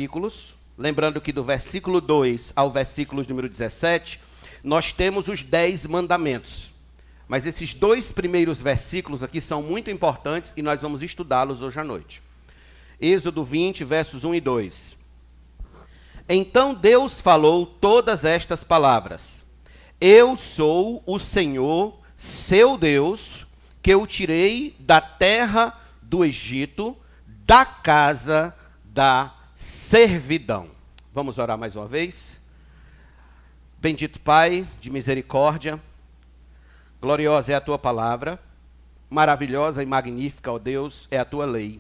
versículos, lembrando que do versículo 2 ao versículo número 17, nós temos os 10 mandamentos. Mas esses dois primeiros versículos aqui são muito importantes e nós vamos estudá-los hoje à noite. Êxodo 20, versos 1 e 2. Então Deus falou todas estas palavras: Eu sou o Senhor, seu Deus, que eu tirei da terra do Egito, da casa da servidão. Vamos orar mais uma vez? Bendito Pai de misericórdia, gloriosa é a tua palavra, maravilhosa e magnífica, ó Deus, é a tua lei.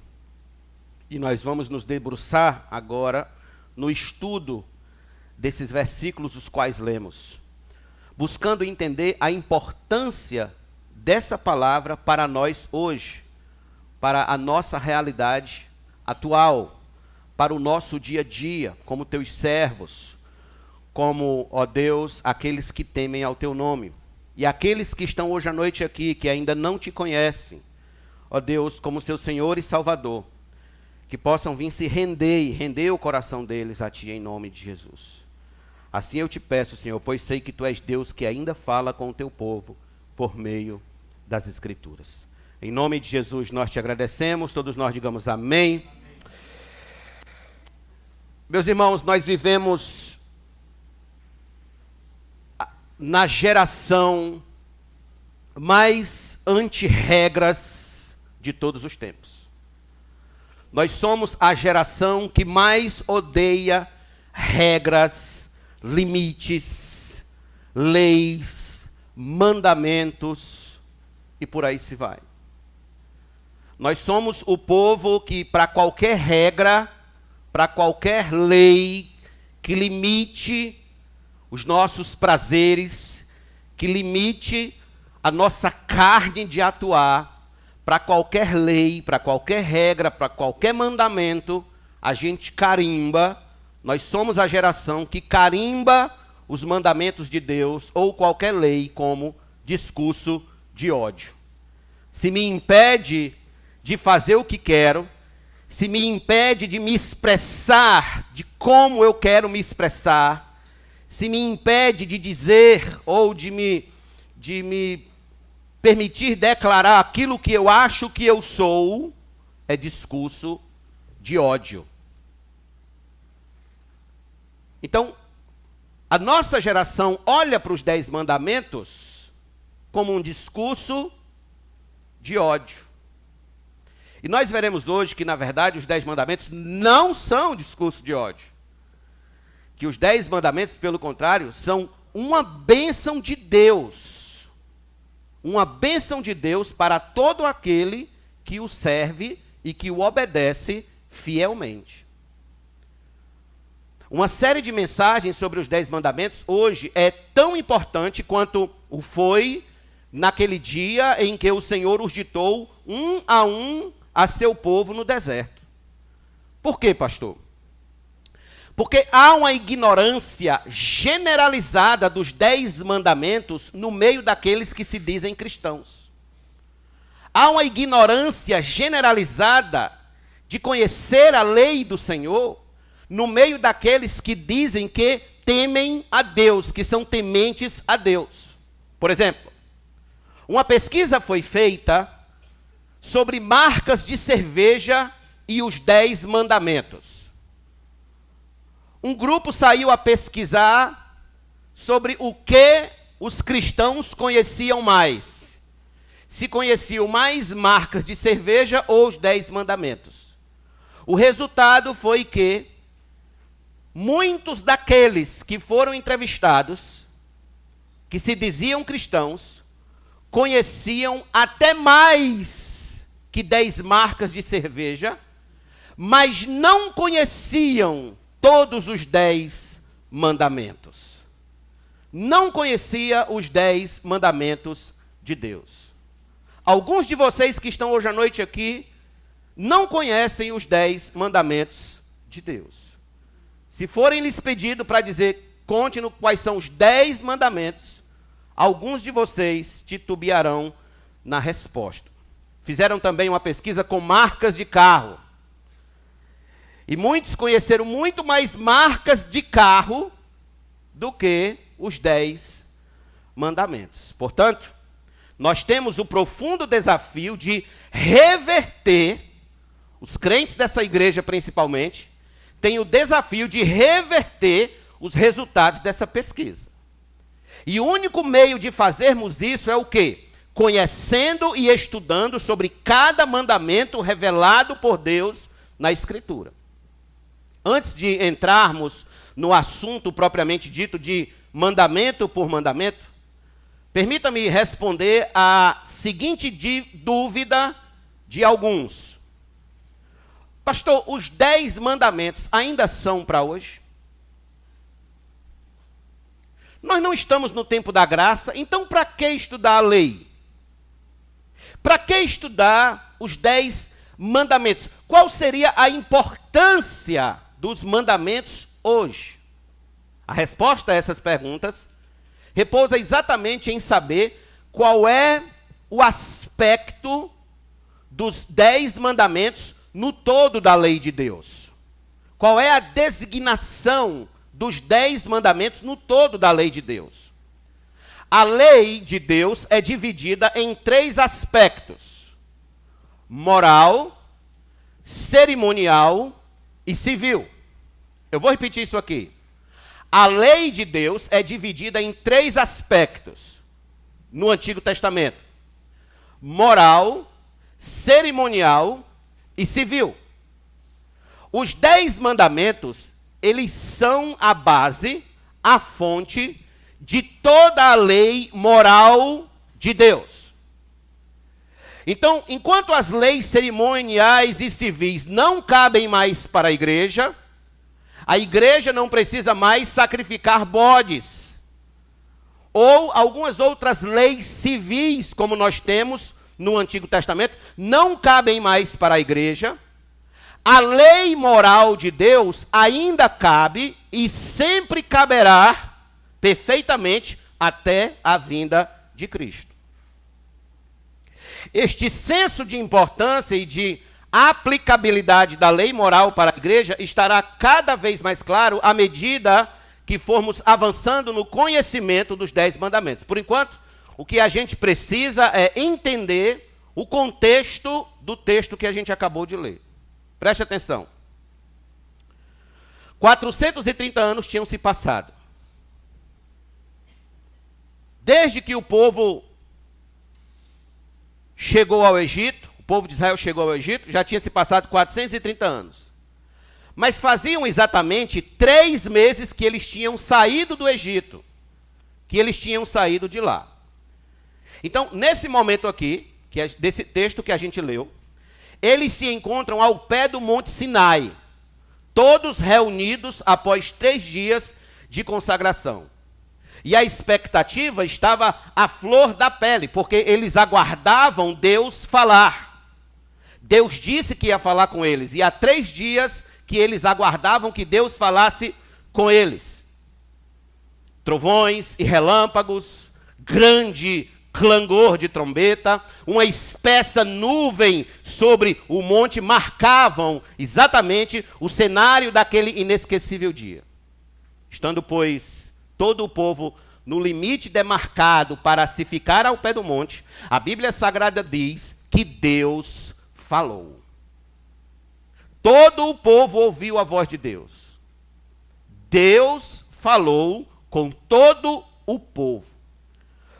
E nós vamos nos debruçar agora no estudo desses versículos os quais lemos, buscando entender a importância dessa palavra para nós hoje, para a nossa realidade atual, para o nosso dia a dia, como teus servos, como, ó Deus, aqueles que temem ao teu nome. E aqueles que estão hoje à noite aqui, que ainda não te conhecem, ó Deus, como seu Senhor e Salvador, que possam vir se render e render o coração deles a ti em nome de Jesus. Assim eu te peço, Senhor, pois sei que tu és Deus que ainda fala com o teu povo por meio das Escrituras. Em nome de Jesus nós te agradecemos, todos nós digamos amém. Meus irmãos, nós vivemos na geração mais anti-regras de todos os tempos. Nós somos a geração que mais odeia regras, limites, leis, mandamentos e por aí se vai. Nós somos o povo que, para qualquer regra, para qualquer lei que limite os nossos prazeres, que limite a nossa carne de atuar, para qualquer lei, para qualquer regra, para qualquer mandamento, a gente carimba. Nós somos a geração que carimba os mandamentos de Deus ou qualquer lei como discurso de ódio. Se me impede de fazer o que quero, se me impede de me expressar de como eu quero me expressar, se me impede de dizer ou de me permitir declarar aquilo que eu acho que eu sou, é discurso de ódio. Então, a nossa geração olha para os 10 mandamentos como um discurso de ódio. E nós veremos hoje que, na verdade, os 10 mandamentos não são discurso de ódio. Que os 10 mandamentos, pelo contrário, são uma bênção de Deus. Uma bênção de Deus para todo aquele que o serve e que o obedece fielmente. Uma série de mensagens sobre os 10 mandamentos hoje é tão importante quanto o foi naquele dia em que o Senhor os ditou um a seu povo no deserto. Por quê, pastor? Porque há uma ignorância generalizada dos 10 mandamentos no meio daqueles que se dizem cristãos. Há uma ignorância generalizada de conhecer a lei do Senhor no meio daqueles que dizem que temem a Deus, que são tementes a Deus. Por exemplo, uma pesquisa foi feita sobre marcas de cerveja e os 10 mandamentos. Um grupo saiu a pesquisar sobre o que os cristãos conheciam mais. Se conheciam mais marcas de cerveja ou os 10 mandamentos. O resultado foi que muitos daqueles que foram entrevistados, que se diziam cristãos, conheciam até mais que 10 marcas de cerveja, mas não conheciam todos os 10 mandamentos. Não conhecia os 10 mandamentos de Deus. Alguns de vocês que estão hoje à noite aqui não conhecem os 10 mandamentos de Deus. Se forem lhes pedido para dizer, conte-nos quais são os 10 mandamentos, alguns de vocês titubearão na resposta. Fizeram também uma pesquisa com marcas de carro. E muitos conheceram muito mais marcas de carro do que os 10 mandamentos. Portanto, nós temos o profundo desafio de reverter, os crentes dessa igreja principalmente, têm o desafio de reverter os resultados dessa pesquisa. E o único meio de fazermos isso é o quê? Conhecendo e estudando sobre cada mandamento revelado por Deus na Escritura. Antes de entrarmos no assunto propriamente dito de mandamento por mandamento, permita-me responder a seguinte dúvida de alguns. Pastor, os 10 mandamentos ainda são para hoje? Nós não estamos no tempo da graça, então para que estudar a lei? Para que estudar os 10 mandamentos? Qual seria a importância dos mandamentos hoje? A resposta a essas perguntas repousa exatamente em saber qual é o aspecto dos 10 mandamentos no todo da lei de Deus. Qual é a designação dos 10 mandamentos no todo da lei de Deus? A lei de Deus é dividida em 3 aspectos: moral, cerimonial e civil. Eu vou repetir isso aqui. A lei de Deus é dividida em 3 aspectos no Antigo Testamento: moral, cerimonial e civil. Os 10 mandamentos, eles são a base, a fonte de toda a lei moral de Deus. Então, enquanto as leis cerimoniais e civis não cabem mais para a igreja não precisa mais sacrificar bodes, ou algumas outras leis civis, como nós temos no Antigo Testamento, não cabem mais para a igreja. A lei moral de Deus ainda cabe e sempre caberá perfeitamente até a vinda de Cristo. Este senso de importância e de aplicabilidade da lei moral para a igreja estará cada vez mais claro à medida que formos avançando no conhecimento dos 10 mandamentos. Por enquanto, o que a gente precisa é entender o contexto do texto que a gente acabou de ler. Preste atenção. 430 anos tinham se passado. Desde que o povo chegou ao Egito, o povo de Israel chegou ao Egito, já tinha se passado 430 anos. Mas faziam exatamente 3 meses que eles tinham saído do Egito, que eles tinham saído de lá. Então, nesse momento aqui, que é desse texto que a gente leu, eles se encontram ao pé do Monte Sinai, todos reunidos após 3 dias de consagração. E a expectativa estava à flor da pele, porque eles aguardavam Deus falar. Deus disse que ia falar com eles, e há 3 dias que eles aguardavam que Deus falasse com eles. Trovões e relâmpagos, grande clangor de trombeta, uma espessa nuvem sobre o monte marcavam exatamente o cenário daquele inesquecível dia. Estando, pois, todo o povo no limite demarcado para se ficar ao pé do monte, a Bíblia Sagrada diz que Deus falou. Todo o povo ouviu a voz de Deus. Deus falou com todo o povo.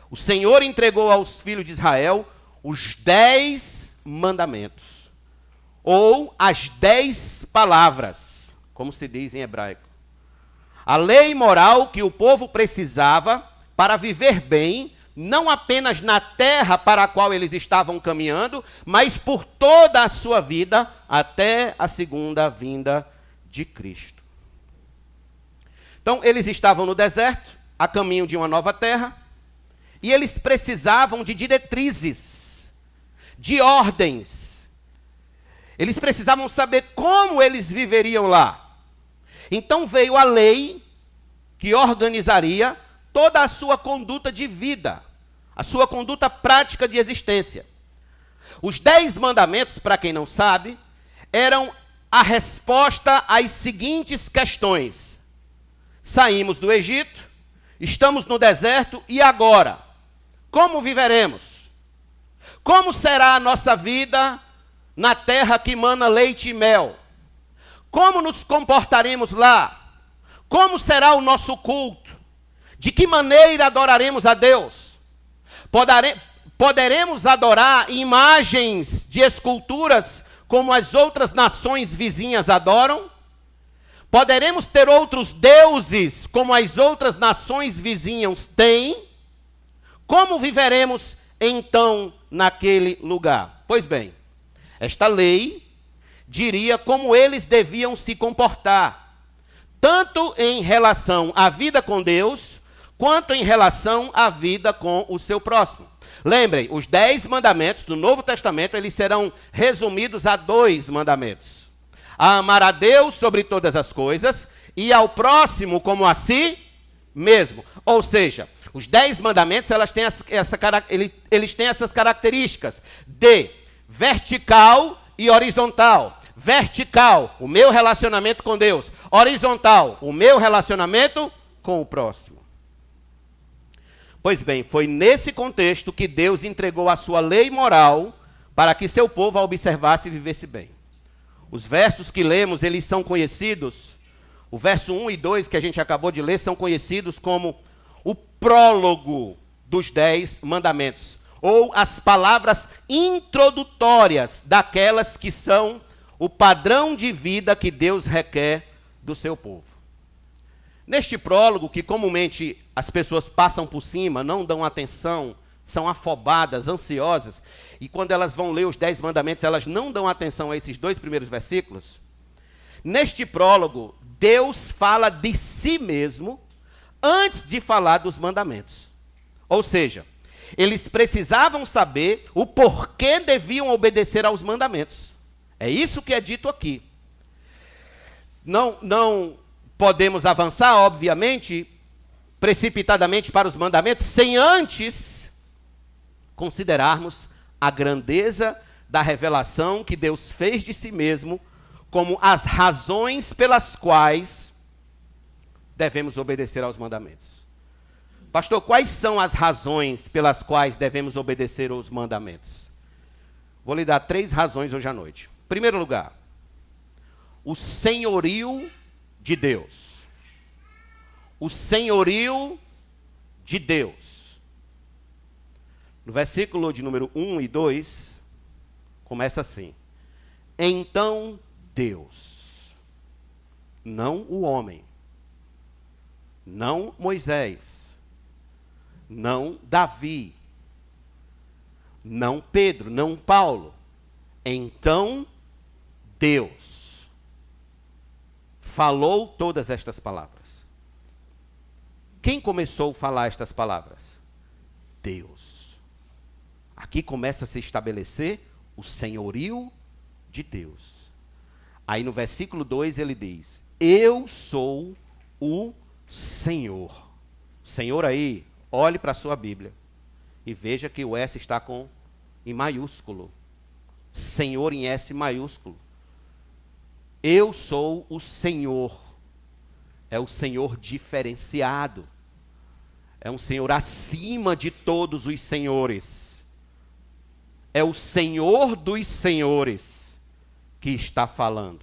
O Senhor entregou aos filhos de Israel os 10 mandamentos, ou as 10 palavras, como se diz em hebraico. A lei moral que o povo precisava para viver bem, não apenas na terra para a qual eles estavam caminhando, mas por toda a sua vida até a segunda vinda de Cristo. Então, eles estavam no deserto, a caminho de uma nova terra, e eles precisavam de diretrizes, de ordens. Eles precisavam saber como eles viveriam lá. Então veio a lei que organizaria toda a sua conduta de vida, a sua conduta prática de existência. Os 10 mandamentos, para quem não sabe, eram a resposta às seguintes questões: saímos do Egito, estamos no deserto, e agora? Como viveremos? Como será a nossa vida na terra que mana leite e mel? Como nos comportaremos lá? Como será o nosso culto? De que maneira adoraremos a Deus? Poderemos adorar imagens de esculturas como as outras nações vizinhas adoram? Poderemos ter outros deuses como as outras nações vizinhas têm? Como viveremos então naquele lugar? Pois bem, esta lei diria como eles deviam se comportar, tanto em relação à vida com Deus, quanto em relação à vida com o seu próximo. Lembrem, os 10 mandamentos do Novo Testamento, eles serão resumidos a 2 mandamentos: a amar a Deus sobre todas as coisas e ao próximo como a si mesmo. Ou seja, os 10 mandamentos, eles têm essas características de vertical e horizontal. Vertical, o meu relacionamento com Deus. Horizontal, o meu relacionamento com o próximo. Pois bem, foi nesse contexto que Deus entregou a sua lei moral para que seu povo a observasse e vivesse bem. Os versos que lemos, eles são conhecidos, o verso 1 e 2 que a gente acabou de ler, são conhecidos como o prólogo dos 10 mandamentos, ou as palavras introdutórias daquelas que são o padrão de vida que Deus requer do seu povo. Neste prólogo, que comumente as pessoas passam por cima, não dão atenção, são afobadas, ansiosas, e quando elas vão ler os 10 mandamentos, elas não dão atenção a esses 2 primeiros versículos. Neste prólogo, Deus fala de si mesmo antes de falar dos mandamentos. Ou seja, eles precisavam saber o porquê deviam obedecer aos mandamentos. É isso que é dito aqui. Não podemos avançar, obviamente, precipitadamente para os mandamentos, sem antes considerarmos a grandeza da revelação que Deus fez de si mesmo, como as razões pelas quais devemos obedecer aos mandamentos. Pastor, quais são as razões pelas quais devemos obedecer aos mandamentos? Vou lhe dar 3 razões hoje à noite. Em primeiro lugar, o senhorio de Deus. O senhorio de Deus. No versículo de número 1 e 2, começa assim: então Deus, não o homem, não Moisés, não Davi, não Pedro, não Paulo, então Deus falou todas estas palavras. Quem começou a falar estas palavras? Deus. Aqui começa a se estabelecer o senhorio de Deus. Aí no versículo 2 ele diz: eu sou o Senhor. Senhor aí, olhe para a sua Bíblia e veja que o S está em maiúsculo. Senhor em S maiúsculo. Eu sou o Senhor. É o Senhor diferenciado. É um Senhor acima de todos os senhores. É o Senhor dos senhores que está falando.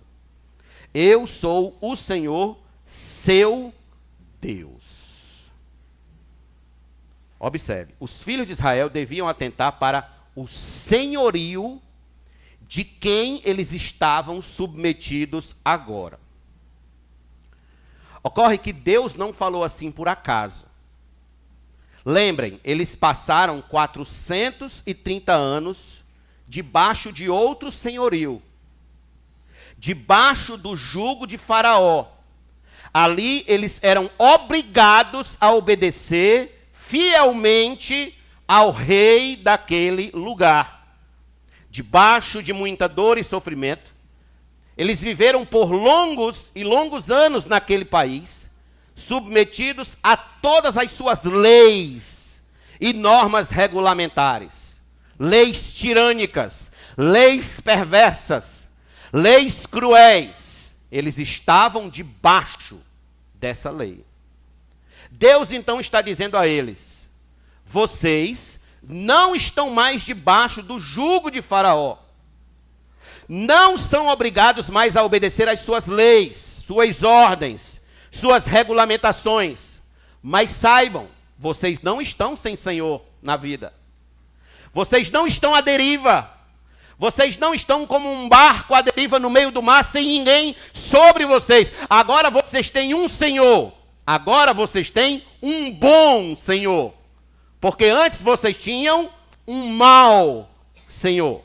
Eu sou o Senhor, seu Deus. Observe, os filhos de Israel deviam atentar para o senhorio de quem eles estavam submetidos agora. Ocorre que Deus não falou assim por acaso. Lembrem, eles passaram 430 anos debaixo de outro senhorio, debaixo do jugo de Faraó. Ali eles eram obrigados a obedecer fielmente ao rei daquele lugar. Debaixo de muita dor e sofrimento, eles viveram por longos e longos anos naquele país, submetidos a todas as suas leis e normas regulamentares, leis tirânicas, leis perversas, leis cruéis. Eles estavam debaixo dessa lei. Deus então está dizendo a eles: vocês não estão mais debaixo do jugo de Faraó. Não são obrigados mais a obedecer às suas leis, suas ordens, suas regulamentações. Mas saibam, vocês não estão sem Senhor na vida. Vocês não estão à deriva. Vocês não estão como um barco à deriva no meio do mar sem ninguém sobre vocês. Agora vocês têm um Senhor. Agora vocês têm um bom Senhor. Porque antes vocês tinham um mau Senhor.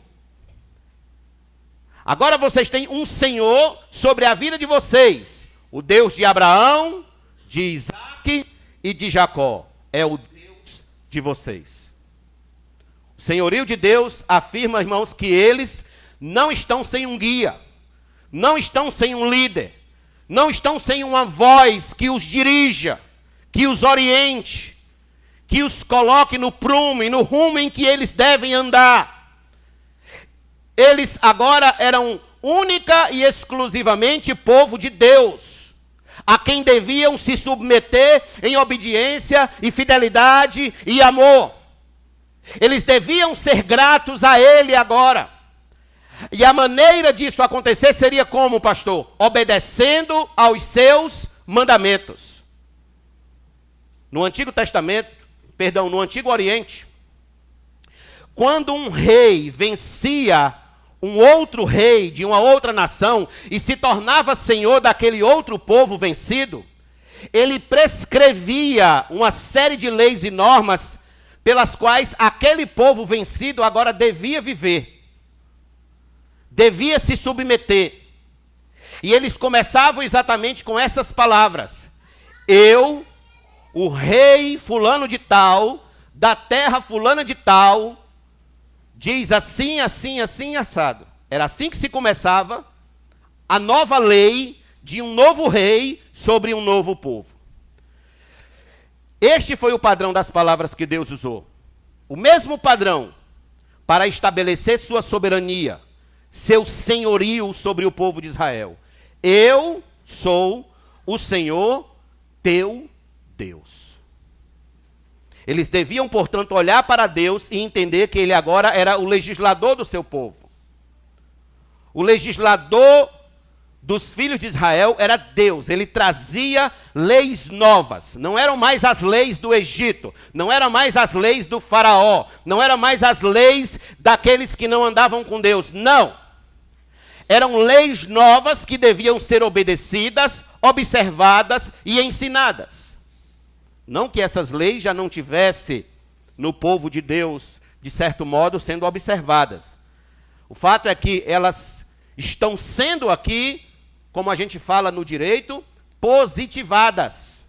Agora vocês têm um Senhor sobre a vida de vocês. O Deus de Abraão, de Isaac e de Jacó. É o Deus de vocês. O senhorio de Deus afirma, irmãos, que eles não estão sem um guia. Não estão sem um líder. Não estão sem uma voz que os dirija, que os oriente, que os coloque no prumo e no rumo em que eles devem andar. Eles agora eram única e exclusivamente povo de Deus, a quem deviam se submeter em obediência e fidelidade e amor. Eles deviam ser gratos a Ele agora. E a maneira disso acontecer seria como, pastor? Obedecendo aos seus mandamentos. No Antigo Oriente, quando um rei vencia um outro rei de uma outra nação e se tornava senhor daquele outro povo vencido, ele prescrevia uma série de leis e normas pelas quais aquele povo vencido agora devia viver, devia se submeter. E eles começavam exatamente com essas palavras: eu, o rei fulano de tal, da terra fulana de tal, diz assim, assim, assim, assado. Era assim que se começava a nova lei de um novo rei sobre um novo povo. Este foi o padrão das palavras que Deus usou. O mesmo padrão para estabelecer sua soberania, seu senhorio sobre o povo de Israel. Eu sou o Senhor teu Deus. Eles deviam, portanto, olhar para Deus e entender que Ele agora era o legislador do seu povo. O legislador dos filhos de Israel era Deus. Ele trazia leis novas. Não eram mais as leis do Egito. Não eram mais as leis do faraó. Não eram mais as leis daqueles que não andavam com Deus. Não. Eram leis novas que deviam ser obedecidas, observadas e ensinadas. Não que essas leis já não tivessem no povo de Deus, de certo modo, sendo observadas. O fato é que elas estão sendo aqui, como a gente fala no direito, positivadas.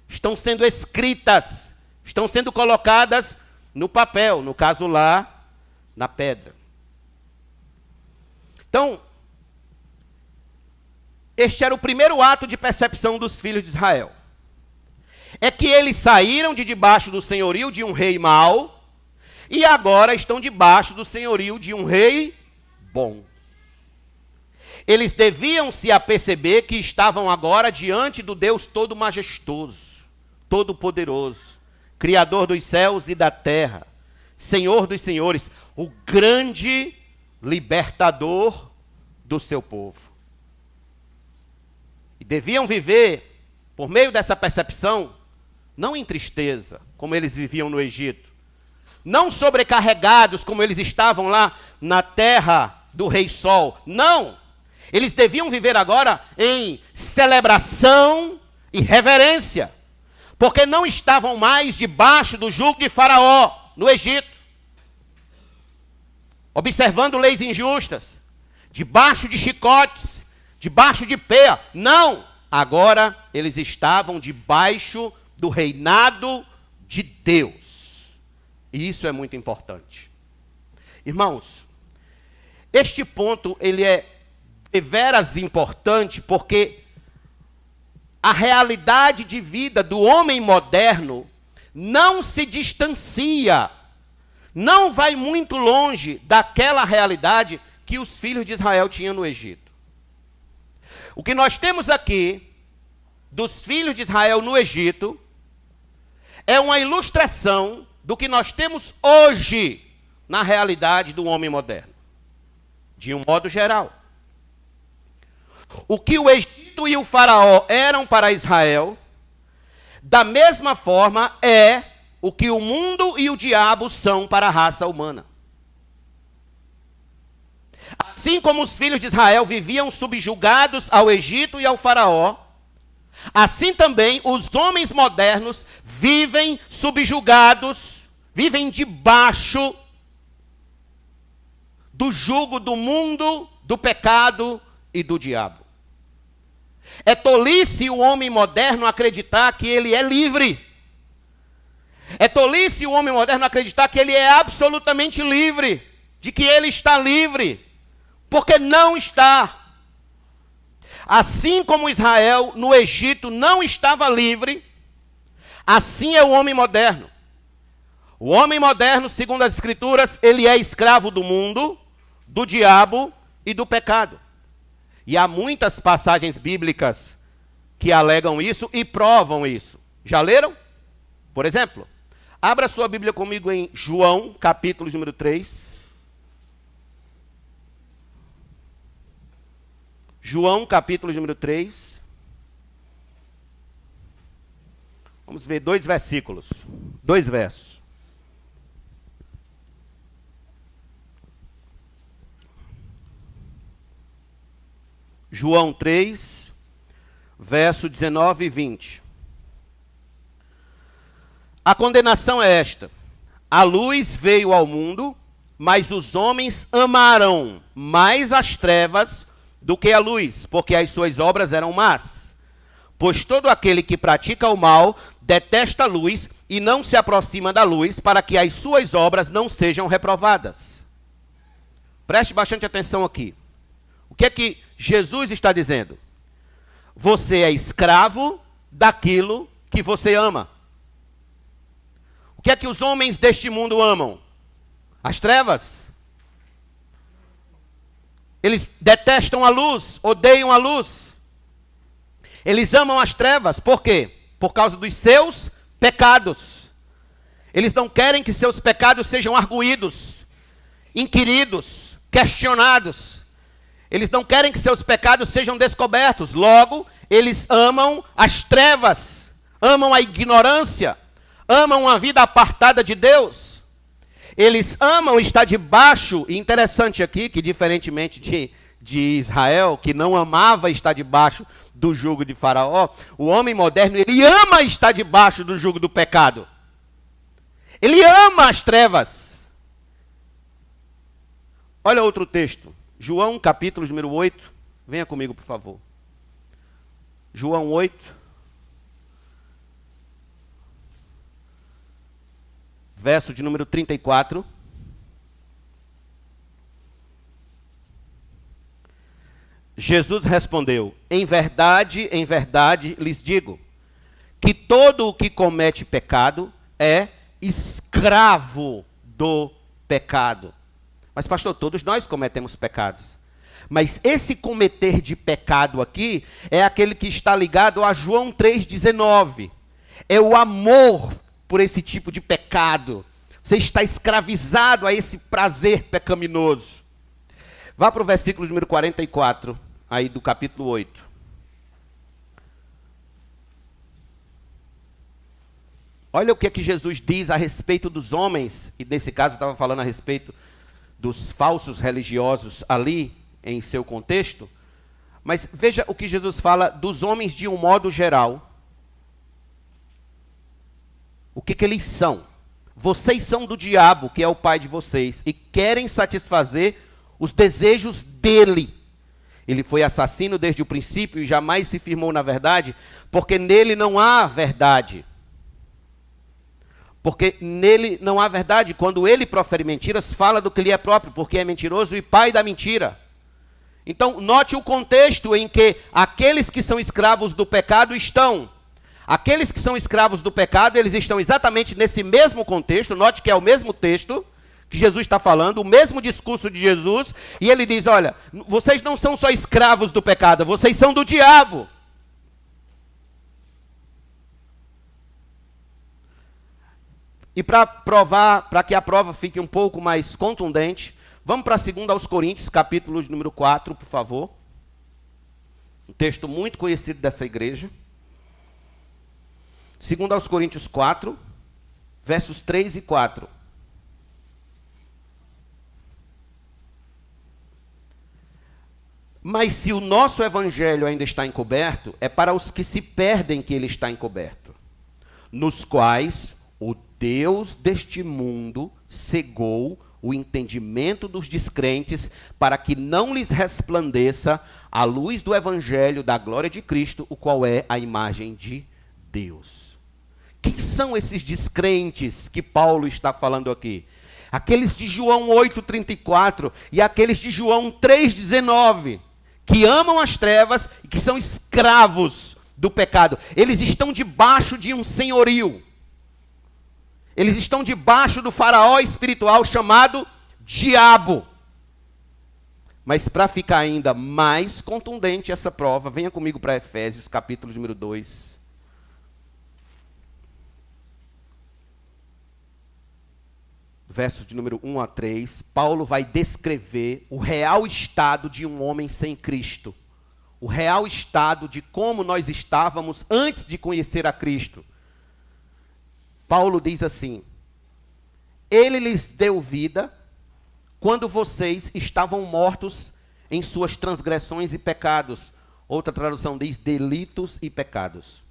Estão sendo escritas, estão sendo colocadas no papel, no caso lá, na pedra. Então, este era o primeiro ato de percepção dos filhos de Israel. É que eles saíram de debaixo do senhorio de um rei mau e agora estão debaixo do senhorio de um rei bom. Eles deviam se aperceber que estavam agora diante do Deus todo majestoso, todo poderoso, Criador dos céus e da terra, Senhor dos senhores, o grande libertador do seu povo. E deviam viver, por meio dessa percepção, não em tristeza, como eles viviam no Egito, não sobrecarregados, como eles estavam lá na terra do Rei Sol, não. Eles deviam viver agora em celebração e reverência, porque não estavam mais debaixo do jugo de Faraó no Egito, observando leis injustas, debaixo de chicotes, debaixo de pé. Não, agora eles estavam debaixo do reinado de Deus. E isso é muito importante. Irmãos, este ponto ele é deveras importante porque a realidade de vida do homem moderno não se distancia, não vai muito longe daquela realidade que os filhos de Israel tinham no Egito. O que nós temos aqui dos filhos de Israel no Egito é uma ilustração do que nós temos hoje na realidade do homem moderno, de um modo geral. O que o Egito e o Faraó eram para Israel, da mesma forma é o que o mundo e o diabo são para a raça humana. Assim como os filhos de Israel viviam subjugados ao Egito e ao Faraó, assim também os homens modernos vivem subjugados, vivem debaixo do jugo do mundo, do pecado e do diabo. É tolice o homem moderno acreditar que ele é livre. É tolice o homem moderno acreditar que ele é absolutamente livre, de que ele está livre, porque não está. Assim como Israel no Egito não estava livre, assim é o homem moderno. O homem moderno, segundo as Escrituras, ele é escravo do mundo, do diabo e do pecado. E há muitas passagens bíblicas que alegam isso e provam isso. Já leram? Por exemplo, abra sua Bíblia comigo em João, capítulo número 3. João, capítulo número 3. Vamos ver 2 versículos. 2 versos. João 3, verso 19 e 20. A condenação é esta: a luz veio ao mundo, mas os homens amaram mais as trevas do que a luz, porque as suas obras eram más. Pois todo aquele que pratica o mal detesta a luz e não se aproxima da luz, para que as suas obras não sejam reprovadas. Preste bastante atenção aqui. O que é que Jesus está dizendo? Você é escravo daquilo que você ama. O que é que os homens deste mundo amam? As trevas. Eles detestam a luz, odeiam a luz. Eles amam as trevas. Por quê? Por causa dos seus pecados. Eles não querem que seus pecados sejam arguídos, inquiridos, questionados. Eles não querem que seus pecados sejam descobertos. Logo, eles amam as trevas, amam a ignorância, amam a vida apartada de Deus. Eles amam estar debaixo, e interessante aqui, que diferentemente de Israel, que não amava estar debaixo do jugo de Faraó, o homem moderno, ele ama estar debaixo do jugo do pecado. Ele ama as trevas. Olha outro texto. João, capítulo número 8. Venha comigo, por favor. João 8. Verso de número 34. Jesus respondeu: em verdade lhes digo, que todo o que comete pecado é escravo do pecado. Mas, pastor, todos nós cometemos pecados. Mas esse cometer de pecado aqui é aquele que está ligado a João 3,19. É o amor por esse tipo de pecado. Você está escravizado a esse prazer pecaminoso. Vá para o versículo número 44, aí do capítulo 8. Olha o que é que Jesus diz a respeito dos homens, e nesse caso estava falando a respeito dos falsos religiosos ali, em seu contexto. Mas veja o que Jesus fala dos homens de um modo geral. O que eles são? Vocês são do diabo, que é o pai de vocês, e querem satisfazer os desejos dele. Ele foi assassino desde o princípio e jamais se firmou na verdade, porque nele não há verdade. Porque nele não há verdade. Quando ele profere mentiras, fala do que lhe é próprio, porque é mentiroso e pai da mentira. Então, note o contexto em que aqueles que são escravos do pecado estão. Aqueles que são escravos do pecado, eles estão exatamente nesse mesmo contexto. Note que é o mesmo texto que Jesus está falando, o mesmo discurso de Jesus, e ele diz, olha, vocês não são só escravos do pecado, vocês são do diabo. E para provar, para que a prova fique um pouco mais contundente, vamos para 2 Coríntios, capítulo de número 4, por favor. Um texto muito conhecido dessa igreja. 2 Coríntios 4, versos 3 e 4. Mas se o nosso evangelho ainda está encoberto, é para os que se perdem que ele está encoberto, nos quais o Deus deste mundo cegou o entendimento dos descrentes, para que não lhes resplandeça a luz do evangelho da glória de Cristo, o qual é a imagem de Deus. Quem são esses descrentes que Paulo está falando aqui? Aqueles de João 8,34 e aqueles de João 3,19, que amam as trevas e que são escravos do pecado. Eles estão debaixo de um senhorio. Eles estão debaixo do faraó espiritual chamado diabo. Mas para ficar ainda mais contundente essa prova, venha comigo para Efésios, capítulo número 2. Versos de número 1 a 3, Paulo vai descrever o real estado de um homem sem Cristo. O real estado de como nós estávamos antes de conhecer a Cristo. Paulo diz assim: ele lhes deu vida quando vocês estavam mortos em suas transgressões e pecados. Outra tradução diz delitos e pecados,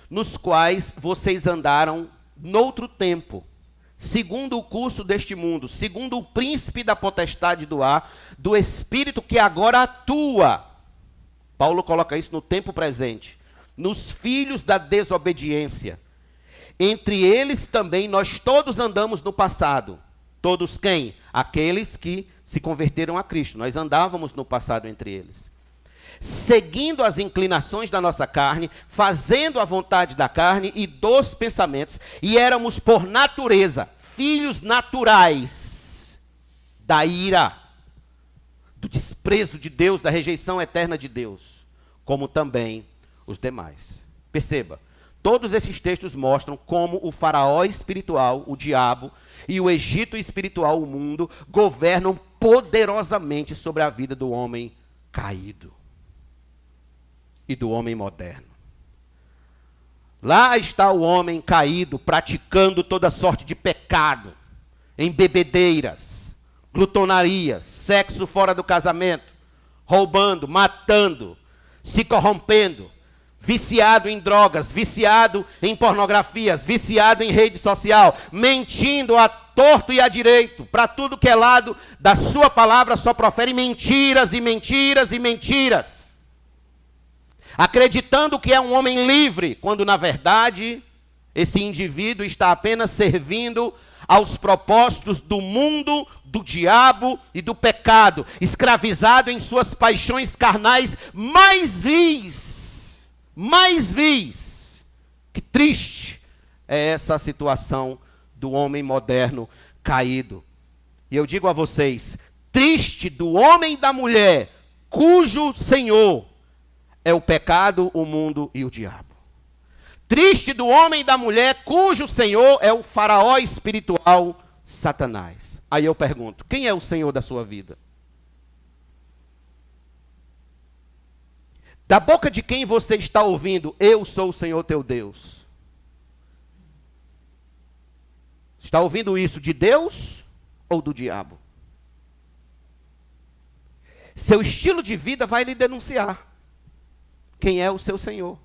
nos quais vocês andaram noutro tempo, segundo o curso deste mundo, segundo o príncipe da potestade do ar, do espírito que agora atua. Paulo coloca isso no tempo presente. Nos filhos da desobediência. Entre eles também nós todos andamos no passado. Todos quem? Aqueles que se converteram a Cristo. Nós andávamos no passado entre eles. Seguindo as inclinações da nossa carne, fazendo a vontade da carne e dos pensamentos, e éramos por natureza filhos naturais da ira, do desprezo de Deus, da rejeição eterna de Deus, como também os demais. Perceba, todos esses textos mostram como o faraó espiritual, o diabo, e o Egito espiritual, o mundo, governam poderosamente sobre a vida do homem caído e do homem moderno. Lá está o homem caído, praticando toda sorte de pecado, em bebedeiras, glutonarias, sexo fora do casamento, roubando, matando, se corrompendo, viciado em drogas, viciado em pornografias, viciado em rede social, mentindo a torto e a direito, para tudo que é lado da sua palavra só profere mentiras e mentiras e mentiras. Acreditando que é um homem livre, quando na verdade esse indivíduo está apenas servindo aos propósitos do mundo, do diabo e do pecado, escravizado em suas paixões carnais mais vis. Mais vis. Que triste é essa situação do homem moderno caído. E eu digo a vocês, triste do homem e da mulher, cujo Senhor é o pecado, o mundo e o diabo. Triste do homem e da mulher, cujo Senhor é o faraó espiritual, Satanás. Aí eu pergunto, quem é o Senhor da sua vida? Da boca de quem você está ouvindo, eu sou o Senhor teu Deus? Está ouvindo isso de Deus ou do diabo? Seu estilo de vida vai lhe denunciar quem é o seu Senhor.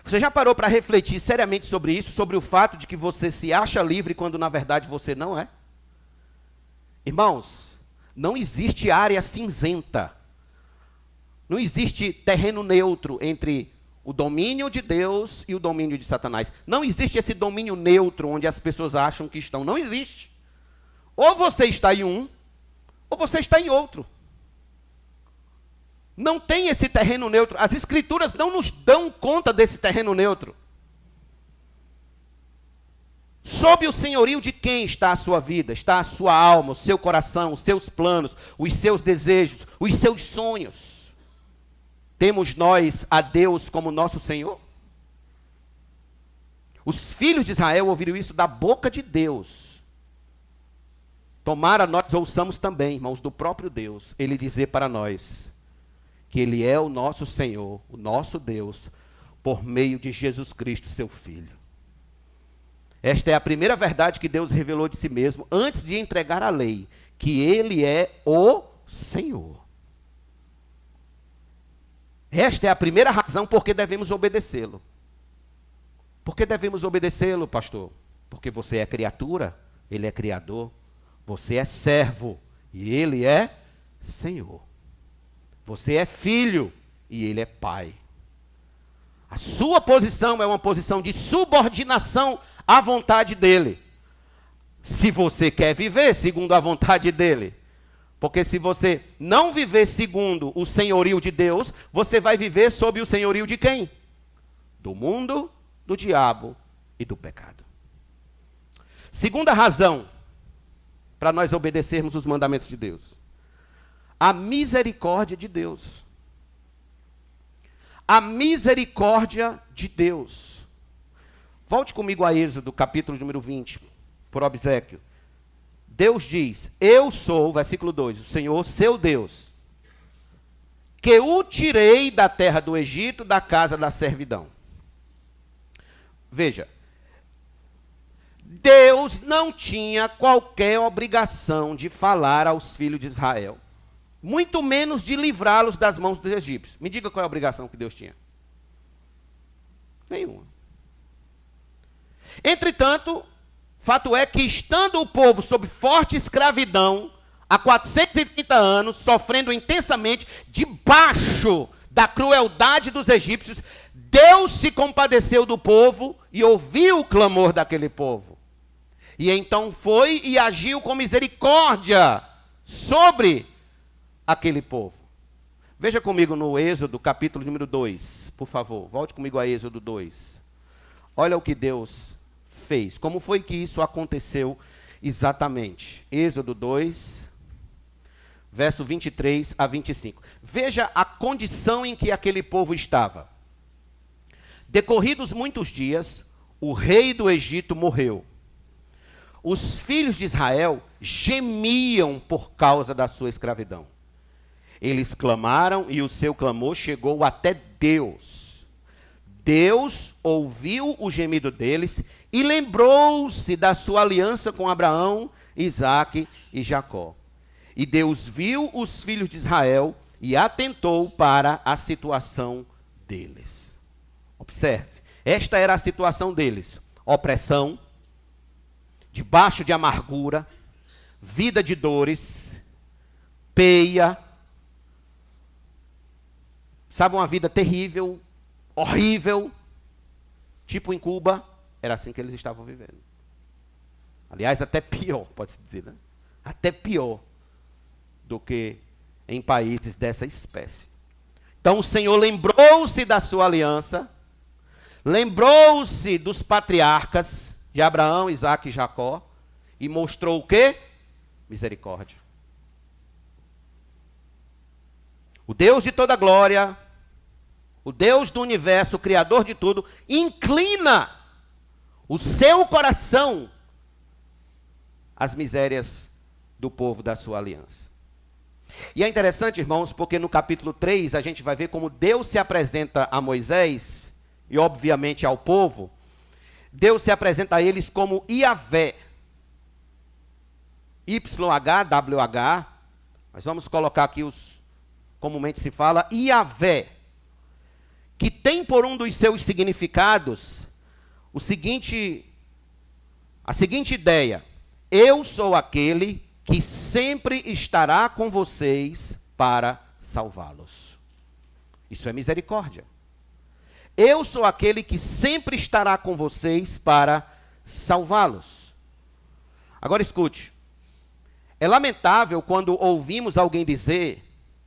Você já parou para refletir seriamente sobre isso, sobre o fato de que você se acha livre quando na verdade você não é? Irmãos, não existe área cinzenta. Não existe terreno neutro entre o domínio de Deus e o domínio de Satanás. Não existe esse domínio neutro onde as pessoas acham que estão. Não existe. Ou você está em um, ou você está em outro. Não tem esse terreno neutro. As escrituras não nos dão conta desse terreno neutro. Sob o senhorio de quem está a sua vida? Está a sua alma, o seu coração, os seus planos, os seus desejos, os seus sonhos. Temos nós a Deus como nosso Senhor? Os filhos de Israel ouviram isso da boca de Deus. Tomara nós ouçamos também, irmãos, do próprio Deus, ele dizer para nós que ele é o nosso Senhor, o nosso Deus, por meio de Jesus Cristo, seu Filho. Esta é a primeira verdade que Deus revelou de si mesmo antes de entregar a lei, que ele é o Senhor. Esta é a primeira razão por que devemos obedecê-lo. Por que devemos obedecê-lo, pastor? Porque você é criatura, ele é criador. Você é servo e ele é Senhor. Você é filho e ele é pai. A sua posição é uma posição de subordinação à vontade dele. Se você quer viver segundo a vontade dele. Porque se você não viver segundo o senhorio de Deus, você vai viver sob o senhorio de quem? Do mundo, do diabo e do pecado. Segunda razão para nós obedecermos os mandamentos de Deus. A misericórdia de Deus. A misericórdia de Deus. Volte comigo a Êxodo, capítulo número 20, por obséquio. Deus diz, eu sou, versículo 2, o Senhor, seu Deus, que o tirei da terra do Egito, da casa da servidão. Veja, Deus não tinha qualquer obrigação de falar aos filhos de Israel, muito menos de livrá-los das mãos dos egípcios. Me diga qual é a obrigação que Deus tinha. Nenhuma. Entretanto, fato é que, estando o povo sob forte escravidão, há 430 anos, sofrendo intensamente, debaixo da crueldade dos egípcios, Deus se compadeceu do povo e ouviu o clamor daquele povo. E então foi e agiu com misericórdia sobre aquele povo. Veja comigo no Êxodo, capítulo número 2, por favor. Volte comigo a Êxodo 2. Olha o que Deus fez. Como foi que isso aconteceu exatamente? Êxodo 2, verso 23 a 25. Veja a condição em que aquele povo estava. Decorridos muitos dias, o rei do Egito morreu. Os filhos de Israel gemiam por causa da sua escravidão. Eles clamaram e o seu clamor chegou até Deus. Deus ouviu o gemido deles e lembrou-se da sua aliança com Abraão, Isaque e Jacó. E Deus viu os filhos de Israel e atentou para a situação deles. Observe, esta era a situação deles: opressão, debaixo de amargura, vida de dores, peia, sabe, uma vida terrível, horrível, tipo em Cuba, era assim que eles estavam vivendo. Aliás, até pior, pode-se dizer, né? Até pior do que em países dessa espécie. Então o Senhor lembrou-se da sua aliança, lembrou-se dos patriarcas de Abraão, Isaque e Jacó, e mostrou o quê? Misericórdia. O Deus de toda glória, o Deus do universo, o Criador de tudo, inclina o seu coração às misérias do povo da sua aliança. E é interessante, irmãos, porque no capítulo 3 a gente vai ver como Deus se apresenta a Moisés e obviamente ao povo. Deus se apresenta a eles como Iavé. YHWH, mas vamos colocar aqui os, comumente se fala, Iavé, que tem por um dos seus significados a seguinte ideia: eu sou aquele que sempre estará com vocês para salvá-los. Isso é misericórdia. Eu sou aquele que sempre estará com vocês para salvá-los. Agora escute. É lamentável quando ouvimos alguém dizer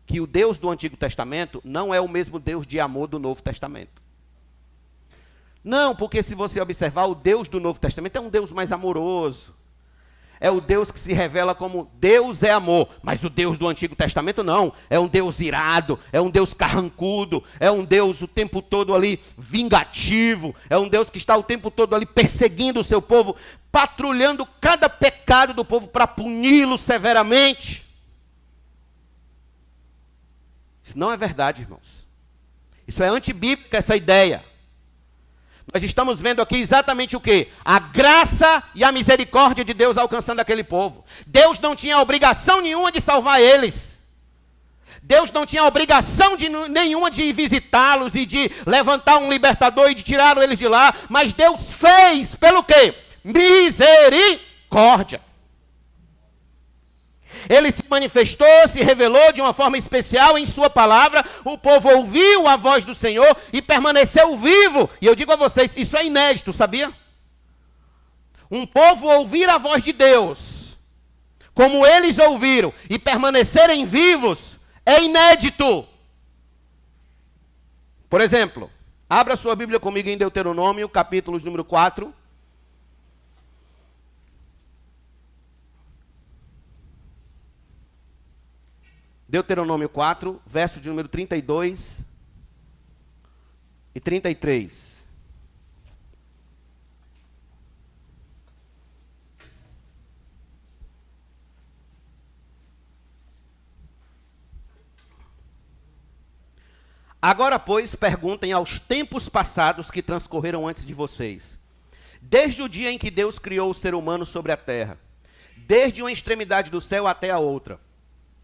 que o Deus do Antigo Testamento não é o mesmo Deus de amor do Novo Testamento. Não, porque se você observar, o Deus do Novo Testamento é um Deus mais amoroso. É o Deus que se revela como Deus é amor. Mas o Deus do Antigo Testamento não. É um Deus irado, é um Deus carrancudo, é um Deus o tempo todo ali vingativo, é um Deus que está o tempo todo ali perseguindo o seu povo, patrulhando cada pecado do povo para puni-lo severamente. Isso não é verdade, irmãos. Isso é antibíblica, essa ideia. Nós estamos vendo aqui exatamente o quê? A graça e a misericórdia de Deus alcançando aquele povo. Deus não tinha obrigação nenhuma de salvar eles. Deus não tinha obrigação nenhuma de visitá-los e de levantar um libertador e de tirá-los eles de lá. Mas Deus fez pelo quê? Misericórdia. Ele se manifestou, se revelou de uma forma especial em sua palavra, o povo ouviu a voz do Senhor e permaneceu vivo. E eu digo a vocês, isso é inédito, sabia? Um povo ouvir a voz de Deus, como eles ouviram, e permanecerem vivos, é inédito. Por exemplo, abra sua Bíblia comigo em Deuteronômio, capítulo número 4. Deuteronômio 4, verso de número 32 e 33. Agora, pois, perguntem aos tempos passados que transcorreram antes de vocês. Desde o dia em que Deus criou o ser humano sobre a terra, desde uma extremidade do céu até a outra,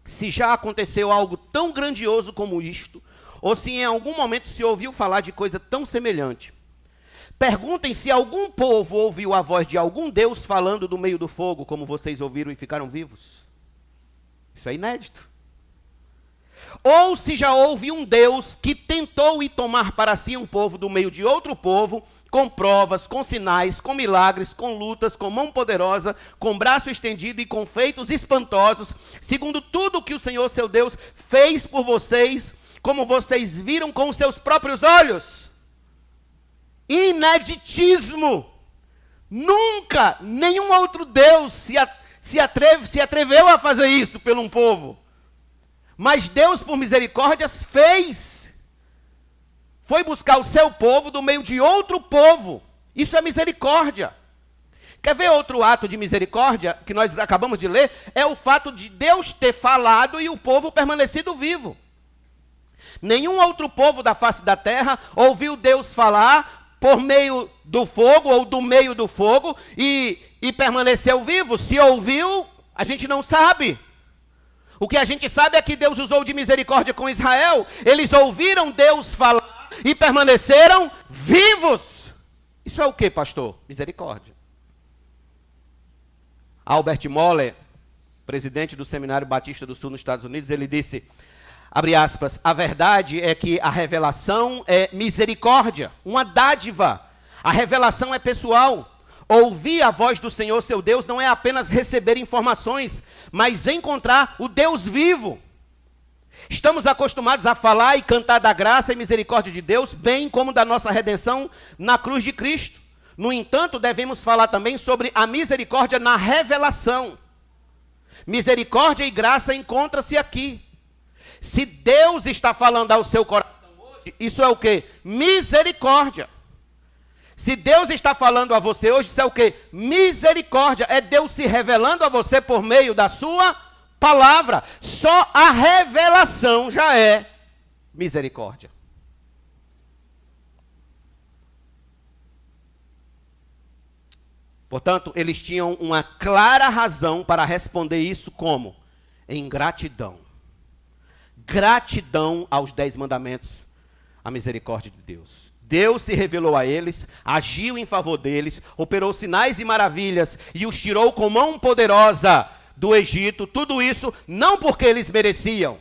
se já aconteceu algo tão grandioso como isto, ou se em algum momento se ouviu falar de coisa tão semelhante. Perguntem se algum povo ouviu a voz de algum Deus falando do meio do fogo, como vocês ouviram e ficaram vivos. Isso é inédito. Ou se já houve um Deus que tentou ir tomar para si um povo do meio de outro povo, com provas, com sinais, com milagres, com lutas, com mão poderosa, com braço estendido e com feitos espantosos, segundo tudo o que o Senhor, seu Deus, fez por vocês, como vocês viram com os seus próprios olhos. Ineditismo. Nunca nenhum outro Deus se atreveu a fazer isso pelo um povo. Mas Deus, por misericórdias, fez. Foi buscar o seu povo do meio de outro povo. Isso é misericórdia. Quer ver outro ato de misericórdia que nós acabamos de ler? É o fato de Deus ter falado e o povo permanecido vivo. Nenhum outro povo da face da terra ouviu Deus falar por meio do fogo ou do meio do fogo e permaneceu vivo. Se ouviu, a gente não sabe. O que a gente sabe é que Deus usou de misericórdia com Israel. Eles ouviram Deus falar e permaneceram vivos. Isso é o que, pastor? Misericórdia. Albert Moller, presidente do Seminário Batista do Sul nos Estados Unidos, ele disse, abre aspas, a verdade é que a revelação é misericórdia, uma dádiva. A revelação é pessoal. Ouvir a voz do Senhor, seu Deus, não é apenas receber informações, mas encontrar o Deus vivo. Estamos acostumados a falar e cantar da graça e misericórdia de Deus, bem como da nossa redenção na cruz de Cristo. No entanto, devemos falar também sobre a misericórdia na revelação. Misericórdia e graça encontram-se aqui. Se Deus está falando ao seu coração hoje, isso é o quê? Misericórdia. Se Deus está falando a você hoje, isso é o quê? Misericórdia. É Deus se revelando a você por meio da sua palavra. Só a revelação já é misericórdia. Portanto, eles tinham uma clara razão para responder isso como? Em gratidão. Gratidão aos 10 mandamentos, a misericórdia de Deus. Deus se revelou a eles, agiu em favor deles, operou sinais e maravilhas e os tirou com mão poderosa do Egito. Tudo isso não porque eles mereciam,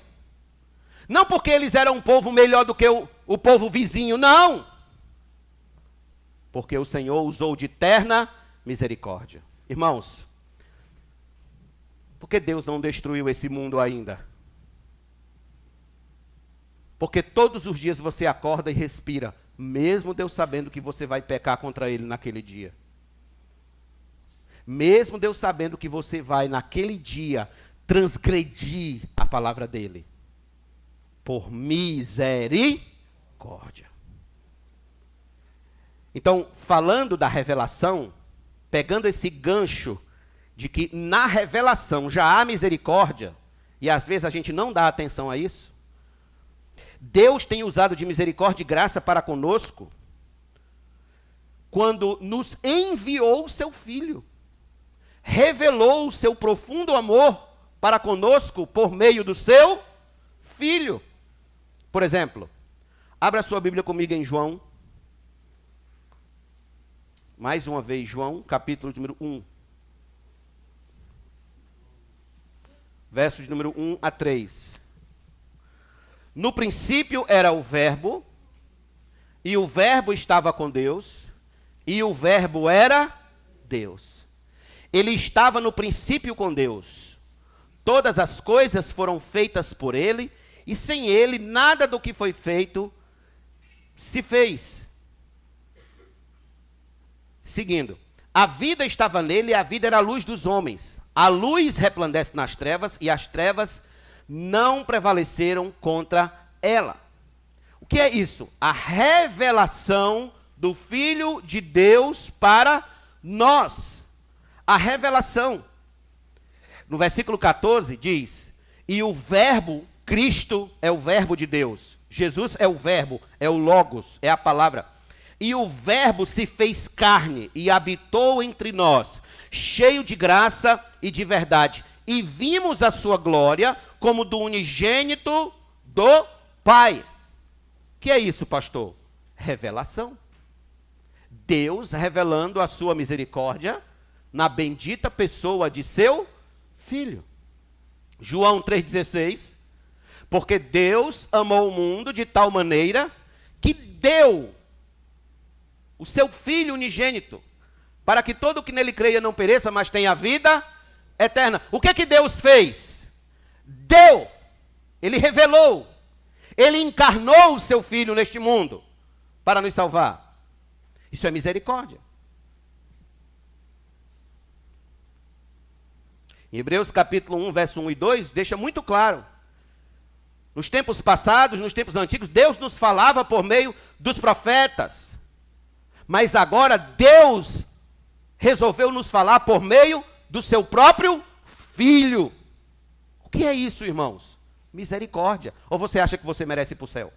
não porque eles eram um povo melhor do que o povo vizinho, não. Porque o Senhor usou de terna misericórdia. Irmãos, por que Deus não destruiu esse mundo ainda? Porque todos os dias você acorda e respira mesmo Deus sabendo que você vai pecar contra ele naquele dia. Mesmo Deus sabendo que você vai, naquele dia, transgredir a palavra dele. Por misericórdia. Então, falando da revelação, pegando esse gancho de que na revelação já há misericórdia, e às vezes a gente não dá atenção a isso, Deus tem usado de misericórdia e graça para conosco, quando nos enviou o seu Filho, revelou o seu profundo amor para conosco por meio do seu Filho. Por exemplo, abra sua Bíblia comigo em João, mais uma vez, João, capítulo número 1. Versos de número 1 a 3. No princípio era o Verbo, e o Verbo estava com Deus, e o Verbo era Deus. Ele estava no princípio com Deus. Todas as coisas foram feitas por ele, e sem ele nada do que foi feito se fez. Seguindo. A vida estava nele, e a vida era a luz dos homens. A luz resplandece nas trevas, e as trevas não prevaleceram contra ela. O que é isso? A revelação do Filho de Deus para nós. A revelação. No versículo 14 diz: e o Verbo, Cristo é o Verbo de Deus. Jesus é o Verbo, é o Logos, é a palavra. E o Verbo se fez carne e habitou entre nós, cheio de graça e de verdade. E vimos a sua glória como do unigênito do Pai. O que é isso, pastor? Revelação. Deus revelando a sua misericórdia na bendita pessoa de seu Filho. João 3,16. Porque Deus amou o mundo de tal maneira que deu o seu Filho unigênito, para que todo o que nele creia não pereça, mas tenha vida eterna. O que é que Deus fez? Deu. Ele revelou. Ele encarnou o seu Filho neste mundo para nos salvar. Isso é misericórdia. Em Hebreus capítulo 1, verso 1 e 2, deixa muito claro. Nos tempos passados, nos tempos antigos, Deus nos falava por meio dos profetas. Mas agora Deus resolveu nos falar por meio do seu próprio Filho. O que é isso, irmãos? Misericórdia. Ou você acha que você merece ir para o céu?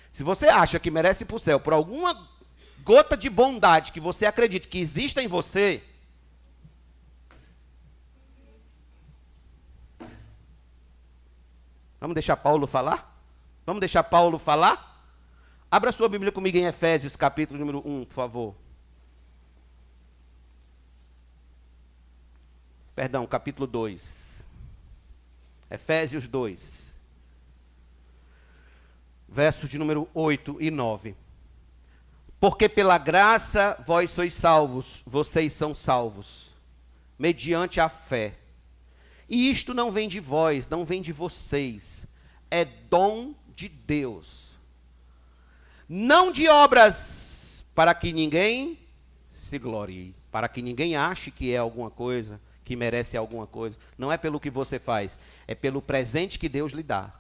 Se você acha que merece ir para o céu por alguma gota de bondade que você acredite que exista em você, vamos deixar Paulo falar? Vamos deixar Paulo falar? Abra sua Bíblia comigo em Efésios, capítulo número 1, por favor. Perdão, capítulo 2. Efésios 2. Versos de número 8 e 9. Porque pela graça vós sois salvos, vocês são salvos, mediante a fé. E isto não vem de vós, não vem de vocês, é dom de Deus. Não de obras, para que ninguém se glorie, para que ninguém ache que é alguma coisa, que merece alguma coisa. Não é pelo que você faz, é pelo presente que Deus lhe dá.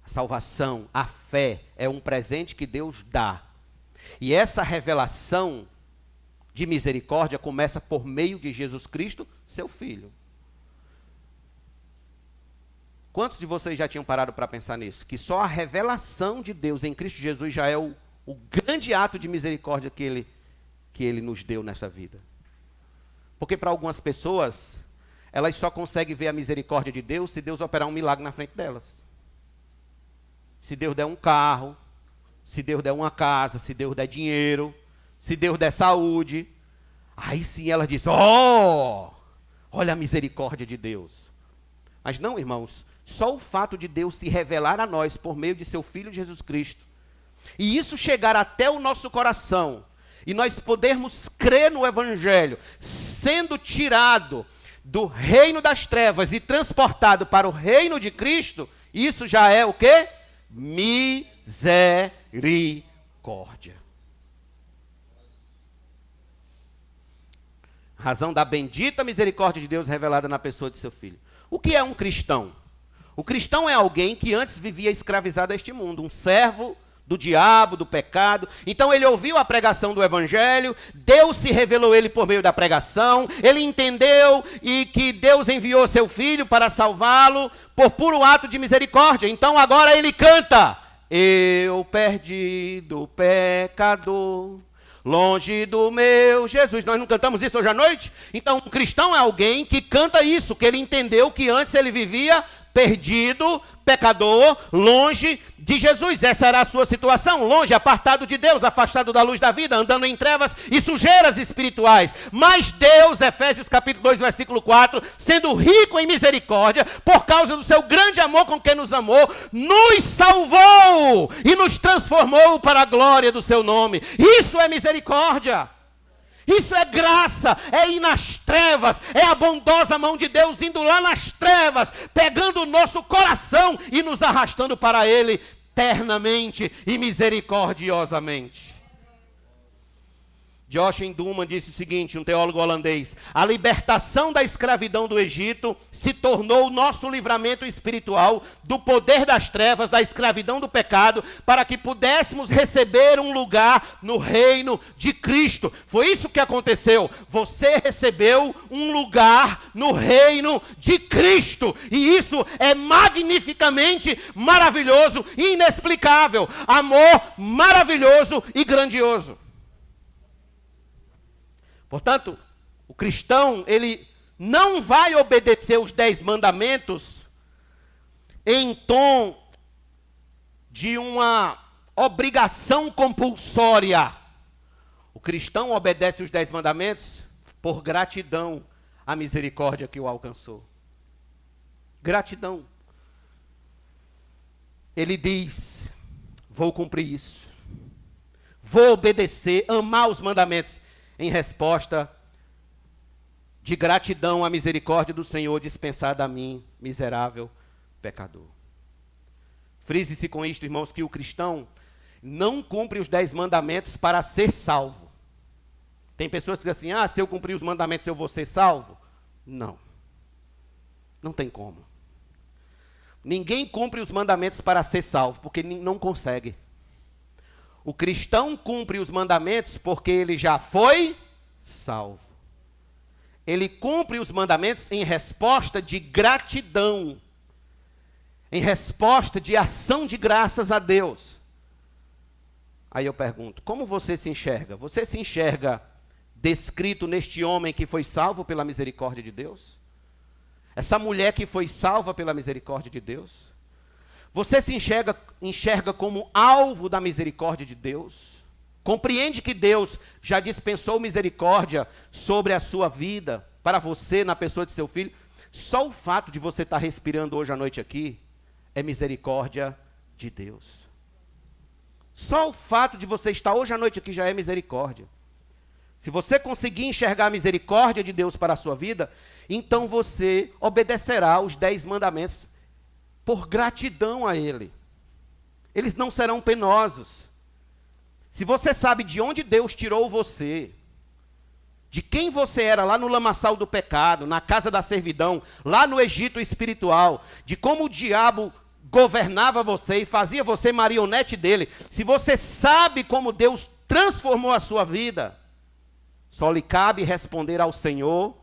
A salvação, a fé, é um presente que Deus dá. E essa revelação de misericórdia começa por meio de Jesus Cristo, seu Filho. Quantos de vocês já tinham parado para pensar nisso? Que só a revelação de Deus em Cristo Jesus já é o grande ato de misericórdia que ele nos deu nessa vida. Porque para algumas pessoas, elas só conseguem ver a misericórdia de Deus se Deus operar um milagre na frente delas. Se Deus der um carro, se Deus der uma casa, se Deus der dinheiro, se Deus der saúde, aí sim elas dizem: oh, olha a misericórdia de Deus. Mas não, irmãos, só o fato de Deus se revelar a nós por meio de seu Filho Jesus Cristo, e isso chegar até o nosso coração, e nós podermos crer no Evangelho, sendo tirado do reino das trevas e transportado para o reino de Cristo, isso já é o quê? Misericórdia. misericórdia. Razão da bendita misericórdia de Deus revelada na pessoa de seu Filho. O que é um cristão? O cristão é alguém que antes vivia escravizado a este mundo, um servo do diabo, do pecado. Então ele ouviu a pregação do evangelho, Deus se revelou a ele por meio da pregação, ele entendeu e que Deus enviou seu filho para salvá-lo por puro ato de misericórdia. Então agora ele canta: eu perdido pecador, longe do meu Jesus. Nós não cantamos isso hoje à noite? Então, um cristão é alguém que canta isso, que ele entendeu que antes ele vivia perdido, pecador, longe de Jesus. Essa era a sua situação, longe, apartado de Deus, afastado da luz da vida, andando em trevas e sujeiras espirituais. Mas Deus, Efésios capítulo 2, versículo 4, sendo rico em misericórdia, por causa do seu grande amor com que nos amou, nos salvou e nos transformou para a glória do seu nome. Isso é misericórdia. Isso é graça, é ir nas trevas, é a bondosa mão de Deus indo lá nas trevas, pegando o nosso coração e nos arrastando para Ele eternamente e misericordiosamente. Joachim Duman disse o seguinte, um teólogo holandês: a libertação da escravidão do Egito se tornou o nosso livramento espiritual do poder das trevas, da escravidão do pecado, para que pudéssemos receber um lugar no reino de Cristo. Foi isso que aconteceu. Você recebeu um lugar no reino de Cristo. E isso é magnificamente maravilhoso e inexplicável. Amor maravilhoso e grandioso. Portanto, o cristão, ele não vai obedecer os 10 mandamentos em tom de uma obrigação compulsória. O cristão obedece os 10 mandamentos por gratidão à misericórdia que o alcançou. Gratidão. Ele diz: vou cumprir isso. Vou obedecer, amar os mandamentos, em resposta de gratidão à misericórdia do Senhor dispensada a mim, miserável pecador. Frise-se com isto, irmãos, que o cristão não cumpre os 10 mandamentos para ser salvo. Tem pessoas que dizem assim: se eu cumprir os mandamentos eu vou ser salvo. Não. Não tem como. Ninguém cumpre os mandamentos para ser salvo, porque não consegue. O cristão cumpre os mandamentos porque ele já foi salvo. Ele cumpre os mandamentos em resposta de gratidão, em resposta de ação de graças a Deus. Aí eu pergunto: como você se enxerga? Você se enxerga descrito neste homem que foi salvo pela misericórdia de Deus? Essa mulher que foi salva pela misericórdia de Deus? Você se enxerga como alvo da misericórdia de Deus? Compreende que Deus já dispensou misericórdia sobre a sua vida, para você, na pessoa de seu filho? Só o fato de você estar respirando hoje à noite aqui é misericórdia de Deus. Só o fato de você estar hoje à noite aqui já é misericórdia. Se você conseguir enxergar a misericórdia de Deus para a sua vida, então você obedecerá os 10 mandamentos por gratidão a Ele. Eles não serão penosos. Se você sabe de onde Deus tirou você, de quem você era lá no lamaçal do pecado, na casa da servidão, lá no Egito espiritual, de como o diabo governava você e fazia você marionete dele, se você sabe como Deus transformou a sua vida, só lhe cabe responder ao Senhor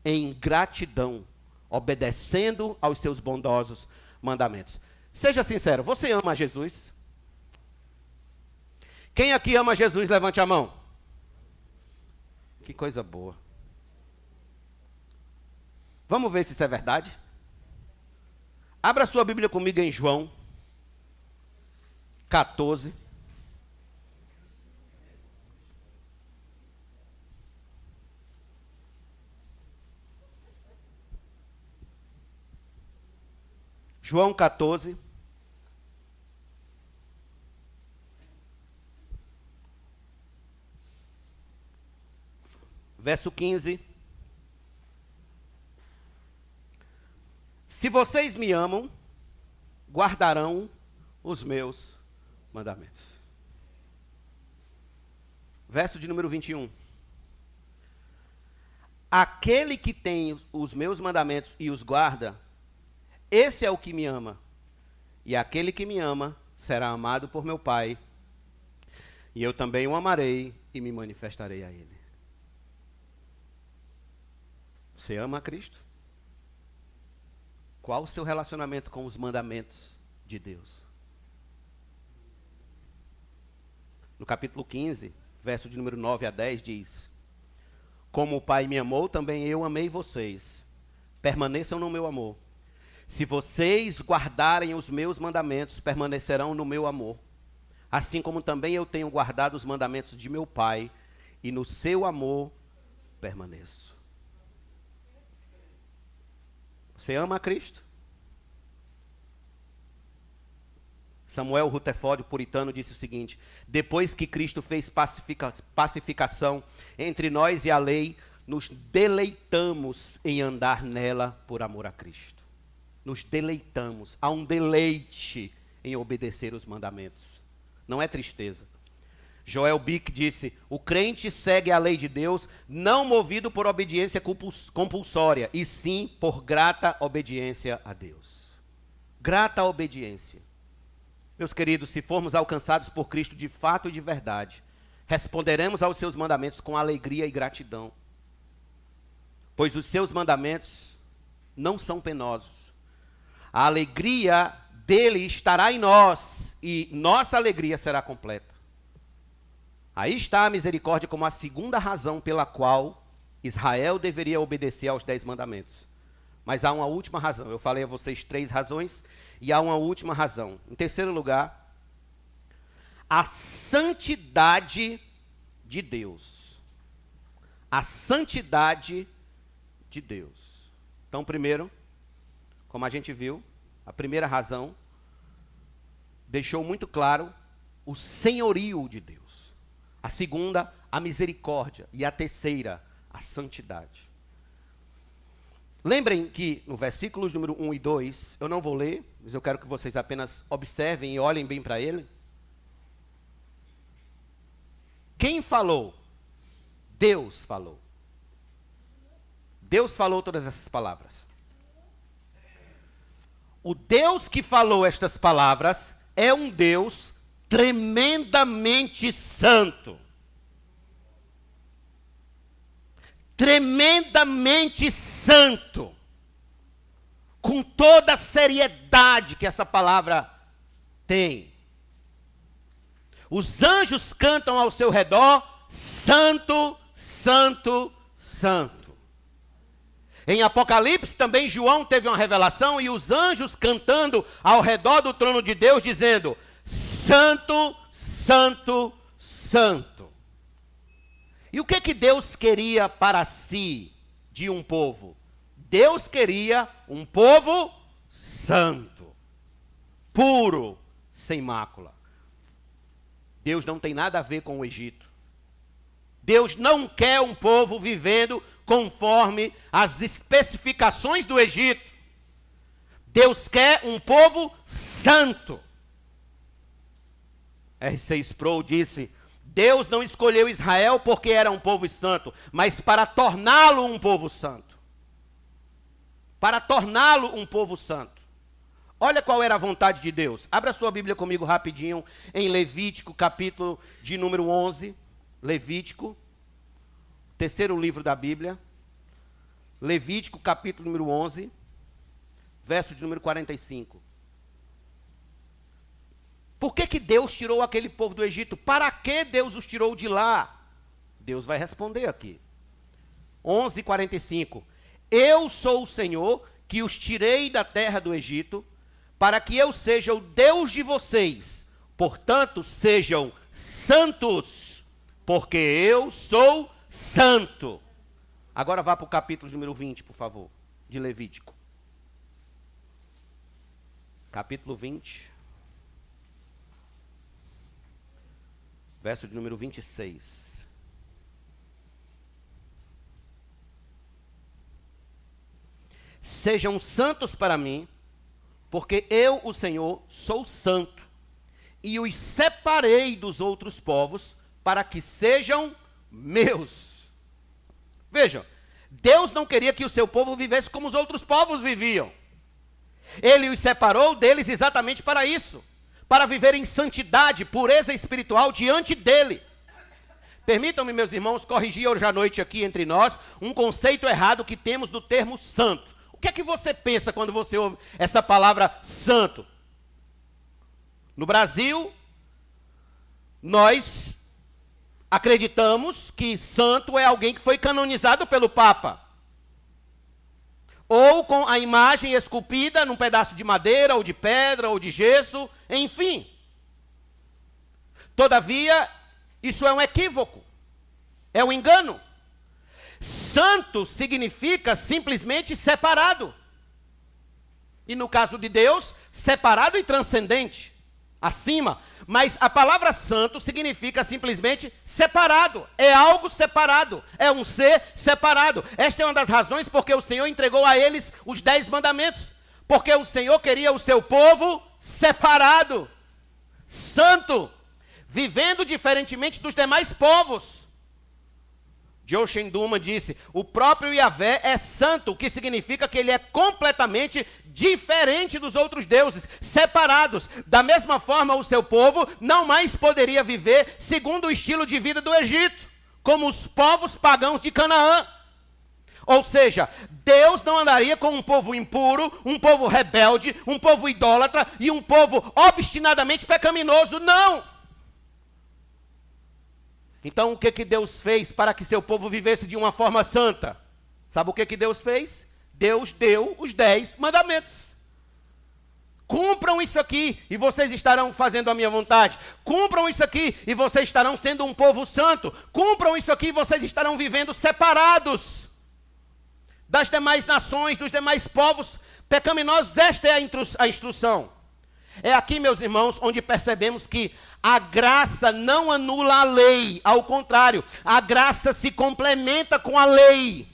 em gratidão, obedecendo aos seus bondosos mandamentos. Seja sincero, você ama Jesus? Quem aqui ama Jesus, levante a mão. Que coisa boa. Vamos ver se isso é verdade? Abra sua Bíblia comigo em João 14. João 14. Verso 15. Se vocês me amam, guardarão os meus mandamentos. Verso de número 21. Aquele que tem os meus mandamentos e os guarda, esse é o que me ama. E aquele que me ama será amado por meu Pai. E eu também o amarei e me manifestarei a ele. Você ama a Cristo? Qual o seu relacionamento com os mandamentos de Deus? No capítulo 15, verso de número 9 a 10 diz: como o Pai me amou, também eu amei vocês. Permaneçam no meu amor. Se vocês guardarem os meus mandamentos, permanecerão no meu amor. Assim como também eu tenho guardado os mandamentos de meu Pai, e no seu amor permaneço. Você ama a Cristo? Samuel Rutherford, o puritano, disse o seguinte: depois que Cristo fez pacificação entre nós e a lei, nos deleitamos em andar nela por amor a Cristo. Nos deleitamos, há um deleite em obedecer os mandamentos. Não é tristeza. Joel Bick disse: o crente segue a lei de Deus, não movido por obediência compulsória, e sim por grata obediência a Deus. Grata obediência. Meus queridos, se formos alcançados por Cristo de fato e de verdade, responderemos aos seus mandamentos com alegria e gratidão, pois os seus mandamentos não são penosos. A alegria dele estará em nós e nossa alegria será completa. Aí está a misericórdia como a segunda razão pela qual Israel deveria obedecer aos 10 mandamentos. Mas há uma última razão. Eu falei a vocês 3 razões e há uma última razão. Em terceiro lugar, a santidade de Deus. A santidade de Deus. Então, primeiro, como a gente viu, a primeira razão deixou muito claro o senhorio de Deus. A segunda, a misericórdia. E a terceira, a santidade. Lembrem que no versículos número 1 e 2, eu não vou ler, mas eu quero que vocês apenas observem e olhem bem para ele. Quem falou? Deus falou. Deus falou todas essas palavras. O Deus que falou estas palavras é um Deus tremendamente santo. Tremendamente santo. Com toda a seriedade que essa palavra tem. Os anjos cantam ao seu redor: Santo, Santo, Santo. Em Apocalipse também João teve uma revelação e os anjos cantando ao redor do trono de Deus, dizendo: Santo, Santo, Santo. E o que Deus queria para si de um povo? Deus queria um povo santo, puro, sem mácula. Deus não tem nada a ver com o Egito. Deus não quer um povo vivendo conforme as especificações do Egito. Deus quer um povo santo. R.C. Sproul disse: Deus não escolheu Israel porque era um povo santo, mas para torná-lo um povo santo. Para torná-lo um povo santo. Olha qual era a vontade de Deus. Abra sua Bíblia comigo rapidinho em Levítico, capítulo de número 11. Levítico, terceiro livro da Bíblia. Levítico, capítulo número 11, verso de número 45. Por que Deus tirou aquele povo do Egito? Para que Deus os tirou de lá? Deus vai responder aqui. 11:45. Eu sou o Senhor que os tirei da terra do Egito, para que eu seja o Deus de vocês. Portanto, sejam santos, porque eu sou santo. Agora vá para o capítulo número 20, por favor, de Levítico. Capítulo 20. Verso de número 26. Sejam santos para mim, porque eu, o Senhor, sou santo. e os separei dos outros povos para que sejam meus. Vejam, Deus não queria que o seu povo vivesse como os outros povos viviam. Ele os separou deles exatamente para isso, para viver em santidade, pureza espiritual diante dele. Permitam-me, meus irmãos, corrigir hoje à noite aqui entre nós um conceito errado que temos do termo santo. O que é que você pensa quando você ouve essa palavra santo? No Brasil, nós acreditamos que santo é alguém que foi canonizado pelo Papa, ou com a imagem esculpida num pedaço de madeira, ou de pedra, ou de gesso, enfim. Todavia, isso é um equívoco, é um engano. Santo significa simplesmente separado. E no caso de Deus, separado e transcendente, acima. Mas a palavra santo significa simplesmente separado. É algo separado. É um ser separado. Esta é uma das razões porque o Senhor entregou a eles os 10 mandamentos. Porque o Senhor queria o seu povo separado, santo, vivendo diferentemente dos demais povos. Jochen Duma disse, o próprio Yahvé é santo, o que significa que ele é completamente diferente dos outros deuses, separados. Da mesma forma, o seu povo não mais poderia viver segundo o estilo de vida do Egito, como os povos pagãos de Canaã. Ou seja, Deus não andaria com um povo impuro, um povo rebelde, um povo idólatra e um povo obstinadamente pecaminoso, não! Então, o que Deus fez para que seu povo vivesse de uma forma santa? Sabe o que Deus fez? Deus deu os 10 mandamentos. Cumpram isso aqui e vocês estarão fazendo a minha vontade. Cumpram isso aqui e vocês estarão sendo um povo santo. Cumpram isso aqui e vocês estarão vivendo separados das demais nações, dos demais povos pecaminosos. Esta é a instrução. É aqui, meus irmãos, onde percebemos que a graça não anula a lei, ao contrário, a graça se complementa com a lei.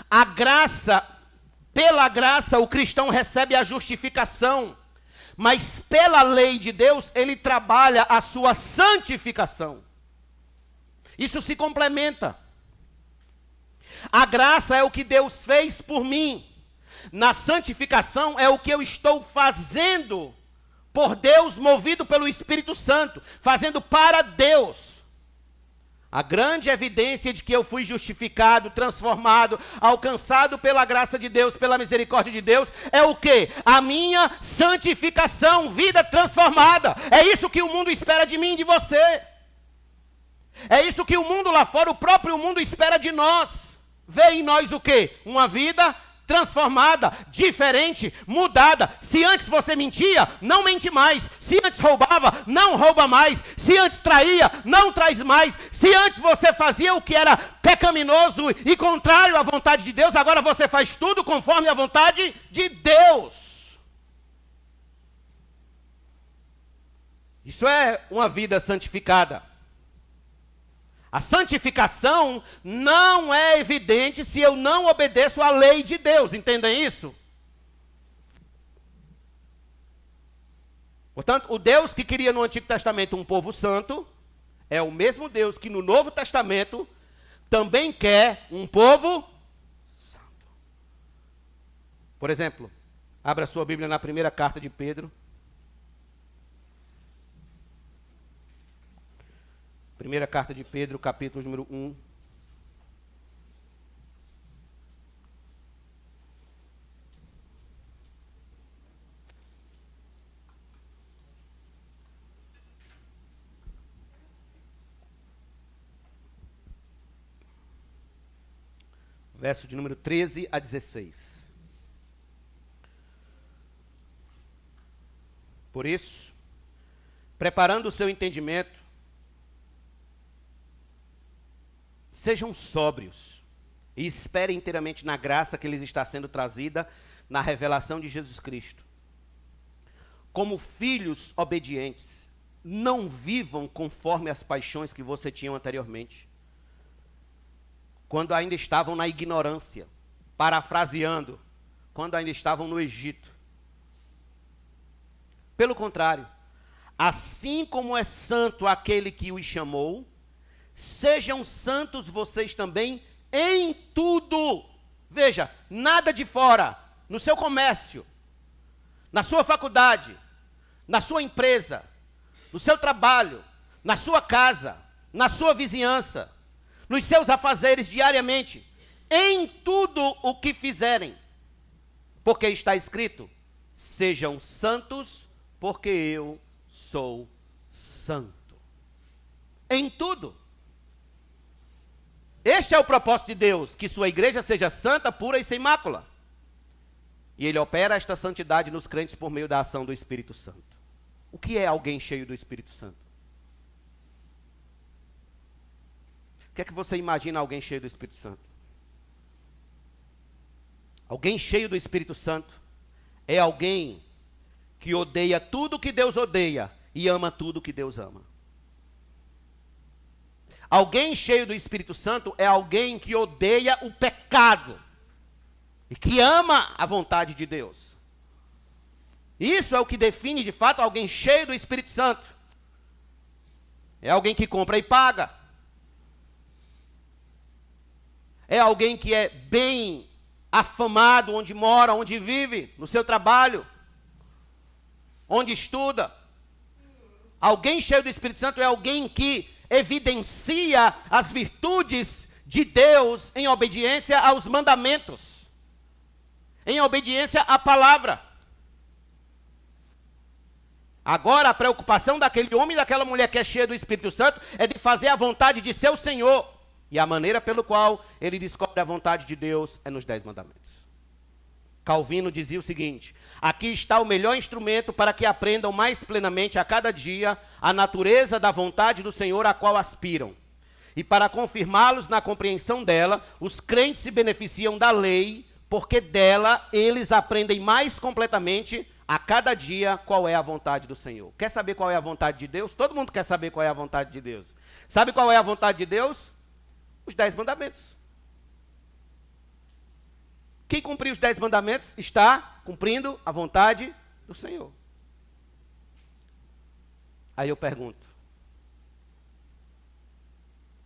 A graça, pela graça, o cristão recebe a justificação, mas pela lei de Deus, ele trabalha a sua santificação. Isso se complementa. A graça é o que Deus fez por mim. Na santificação é o que eu estou fazendo por Deus, movido pelo Espírito Santo, fazendo para Deus. A grande evidência de que eu fui justificado, transformado, alcançado pela graça de Deus, pela misericórdia de Deus, é o quê? A minha santificação, vida transformada. É isso que o mundo espera de mim e de você. É isso que o mundo lá fora, o próprio mundo espera de nós. Vê em nós o quê? Uma vida transformada, diferente, mudada. Se antes você mentia, não mente mais. Se antes roubava, não rouba mais. Se antes traía, não traz mais. Se antes você fazia o que era pecaminoso e contrário à vontade de Deus, agora você faz tudo conforme a vontade de Deus. Isso é uma vida santificada. A santificação não é evidente se eu não obedeço à lei de Deus, entendem isso? Portanto, o Deus que queria no Antigo Testamento um povo santo, é o mesmo Deus que no Novo Testamento também quer um povo santo. Por exemplo, abra sua Bíblia na primeira carta de Pedro. Primeira carta de Pedro, capítulo número 1. Verso de número 13 a 16. Por isso, preparando o seu entendimento, sejam sóbrios e esperem inteiramente na graça que lhes está sendo trazida na revelação de Jesus Cristo. Como filhos obedientes, não vivam conforme as paixões que você tinha anteriormente, quando ainda estavam na ignorância, parafraseando, quando ainda estavam no Egito. Pelo contrário, assim como é santo aquele que os chamou, sejam santos vocês também em tudo. Veja, nada de fora, no seu comércio, na sua faculdade, na sua empresa, no seu trabalho, na sua casa, na sua vizinhança, nos seus afazeres diariamente, em tudo o que fizerem. Porque está escrito, sejam santos, porque eu sou santo. Em tudo. Este é o propósito de Deus, que sua igreja seja santa, pura e sem mácula. E ele opera esta santidade nos crentes por meio da ação do Espírito Santo. O que é alguém cheio do Espírito Santo? O que é que você imagina alguém cheio do Espírito Santo? Alguém cheio do Espírito Santo é alguém que odeia tudo que Deus odeia e ama tudo que Deus ama. Alguém cheio do Espírito Santo é alguém que odeia o pecado e que ama a vontade de Deus. Isso é o que define de fato alguém cheio do Espírito Santo. É alguém que compra e paga. É alguém que é bem afamado onde mora, onde vive, no seu trabalho, onde estuda. Alguém cheio do Espírito Santo é alguém que evidencia as virtudes de Deus em obediência aos mandamentos, em obediência à palavra. Agora a preocupação daquele homem e daquela mulher que é cheia do Espírito Santo é de fazer a vontade de seu Senhor. E a maneira pelo qual ele descobre a vontade de Deus é nos 10 mandamentos. Calvino dizia o seguinte: aqui está o melhor instrumento para que aprendam mais plenamente a cada dia a natureza da vontade do Senhor a qual aspiram. E para confirmá-los na compreensão dela, os crentes se beneficiam da lei, porque dela eles aprendem mais completamente a cada dia qual é a vontade do Senhor. Quer saber qual é a vontade de Deus? Todo mundo quer saber qual é a vontade de Deus. Sabe qual é a vontade de Deus? Os 10 mandamentos. Quem cumprir os 10 mandamentos está cumprindo a vontade do Senhor. Aí eu pergunto: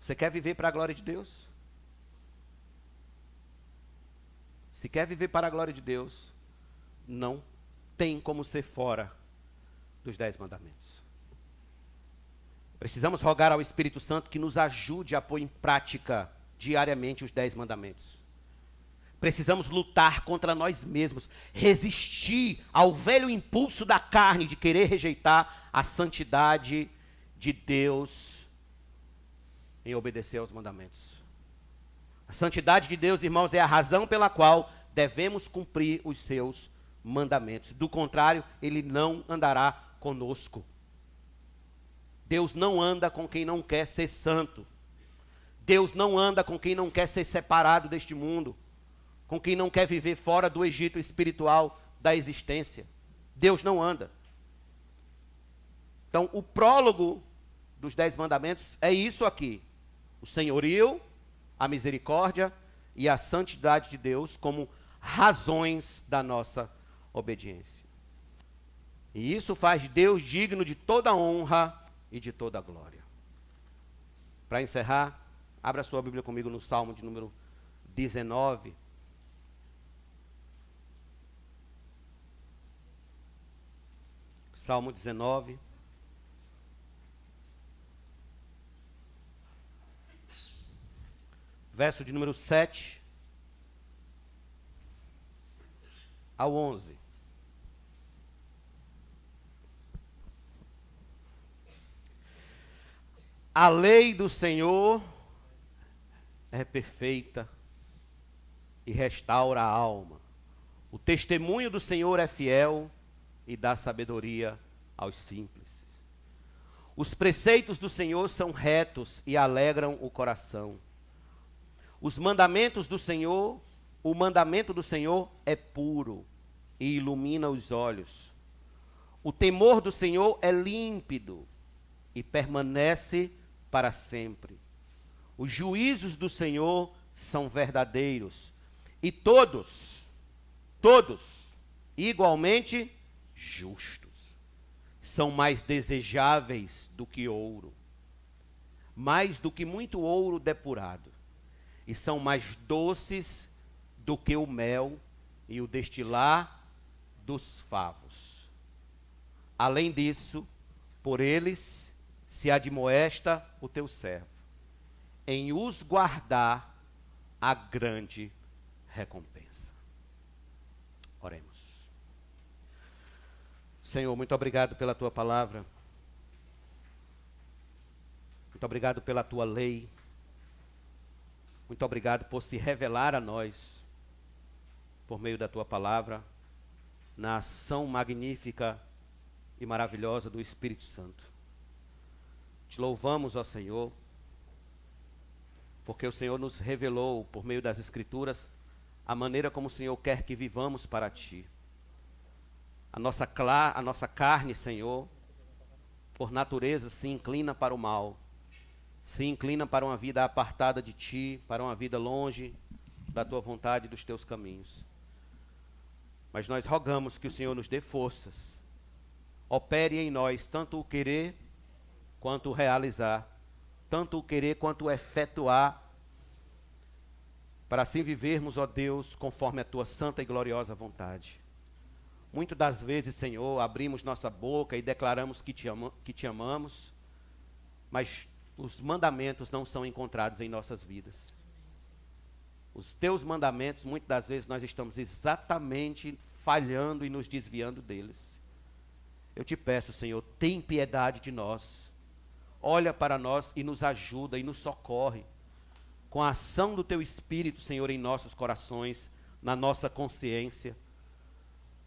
você quer viver para a glória de Deus? Se quer viver para a glória de Deus, não tem como ser fora dos 10 mandamentos. Precisamos rogar ao Espírito Santo que nos ajude a pôr em prática diariamente os 10 mandamentos. Precisamos lutar contra nós mesmos, resistir ao velho impulso da carne de querer rejeitar a santidade de Deus em obedecer aos mandamentos. A santidade de Deus, irmãos, é a razão pela qual devemos cumprir os seus mandamentos. Do contrário, ele não andará conosco. Deus não anda com quem não quer ser santo. Deus não anda com quem não quer ser separado deste mundo, com quem não quer viver fora do Egito espiritual da existência. Deus não anda. Então, o prólogo dos 10 mandamentos é isso aqui: o senhorio, a misericórdia e a santidade de Deus como razões da nossa obediência. E isso faz Deus digno de toda honra e de toda glória. Para encerrar, abra sua Bíblia comigo no Salmo de número 19. Salmo 19. Verso de número 7 ao 11. A lei do Senhor é perfeita e restaura a alma. O testemunho do Senhor é fiel e dá sabedoria aos simples. Os preceitos do Senhor são retos e alegram o coração. Os mandamentos do Senhor, o mandamento do Senhor é puro e ilumina os olhos. O temor do Senhor é límpido e permanece para sempre. Os juízos do Senhor são verdadeiros e todos, igualmente justos. são mais desejáveis do que ouro, mais do que muito ouro depurado, e são mais doces do que o mel e o destilar dos favos. Além disso, por eles se admoesta o teu servo, em os guardar a grande recompensa. Oremos. Senhor, muito obrigado pela tua palavra. Muito obrigado pela tua lei. Muito obrigado por se revelar a nós, por meio da tua palavra, na ação magnífica e maravilhosa do Espírito Santo. Te louvamos, ó Senhor, porque o Senhor nos revelou, por meio das Escrituras, a maneira como o Senhor quer que vivamos para Ti. A nossa carne, Senhor, por natureza, se inclina para o mal, se inclina para uma vida apartada de Ti, para uma vida longe da Tua vontade e dos Teus caminhos. Mas nós rogamos que o Senhor nos dê forças, opere em nós tanto o querer quanto o realizar, tanto o querer quanto o efetuar, para assim vivermos, ó Deus, conforme a Tua santa e gloriosa vontade. Muitas das vezes, Senhor, abrimos nossa boca e declaramos que te amamos, mas os mandamentos não são encontrados em nossas vidas. Os Teus mandamentos, muitas das vezes, nós estamos exatamente falhando e nos desviando deles. Eu te peço, Senhor, tem piedade de nós. Olha para nós e nos ajuda e nos socorre com a ação do Teu Espírito, Senhor, em nossos corações, na nossa consciência.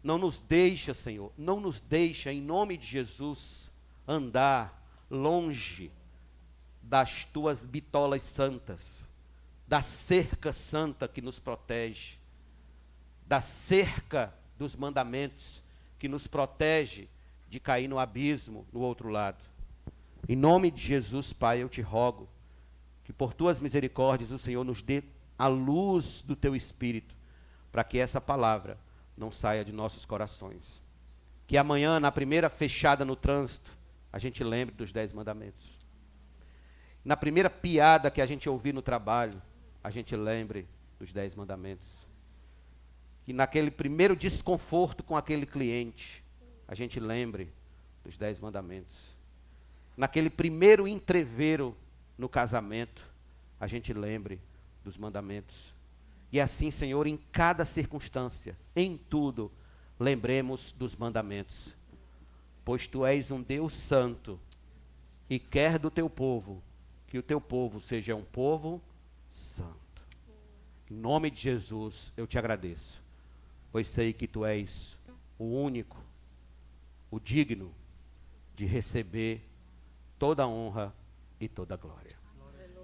Não nos deixa, Senhor, não nos deixa, em nome de Jesus, andar longe das Tuas bitolas santas, da cerca santa que nos protege, da cerca dos mandamentos que nos protege de cair no abismo no outro lado. Em nome de Jesus, Pai, eu te rogo que por Tuas misericórdias o Senhor nos dê a luz do Teu Espírito, para que essa palavra não saia de nossos corações. Que amanhã, na primeira fechada no trânsito, a gente lembre dos 10 mandamentos. Na primeira piada que a gente ouvir no trabalho, a gente lembre dos 10 mandamentos. Que naquele primeiro desconforto com aquele cliente, a gente lembre dos 10 mandamentos. Naquele primeiro entrevero no casamento, a gente lembre dos mandamentos. E assim, Senhor, em cada circunstância, em tudo, lembremos dos mandamentos. Pois Tu és um Deus santo e quer do Teu povo que o Teu povo seja um povo santo. Em nome de Jesus, eu te agradeço, pois sei que Tu és o único, o digno de receber toda a honra e toda a glória.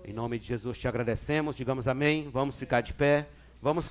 Em nome de Jesus te agradecemos, digamos amém, vamos ficar de pé, vamos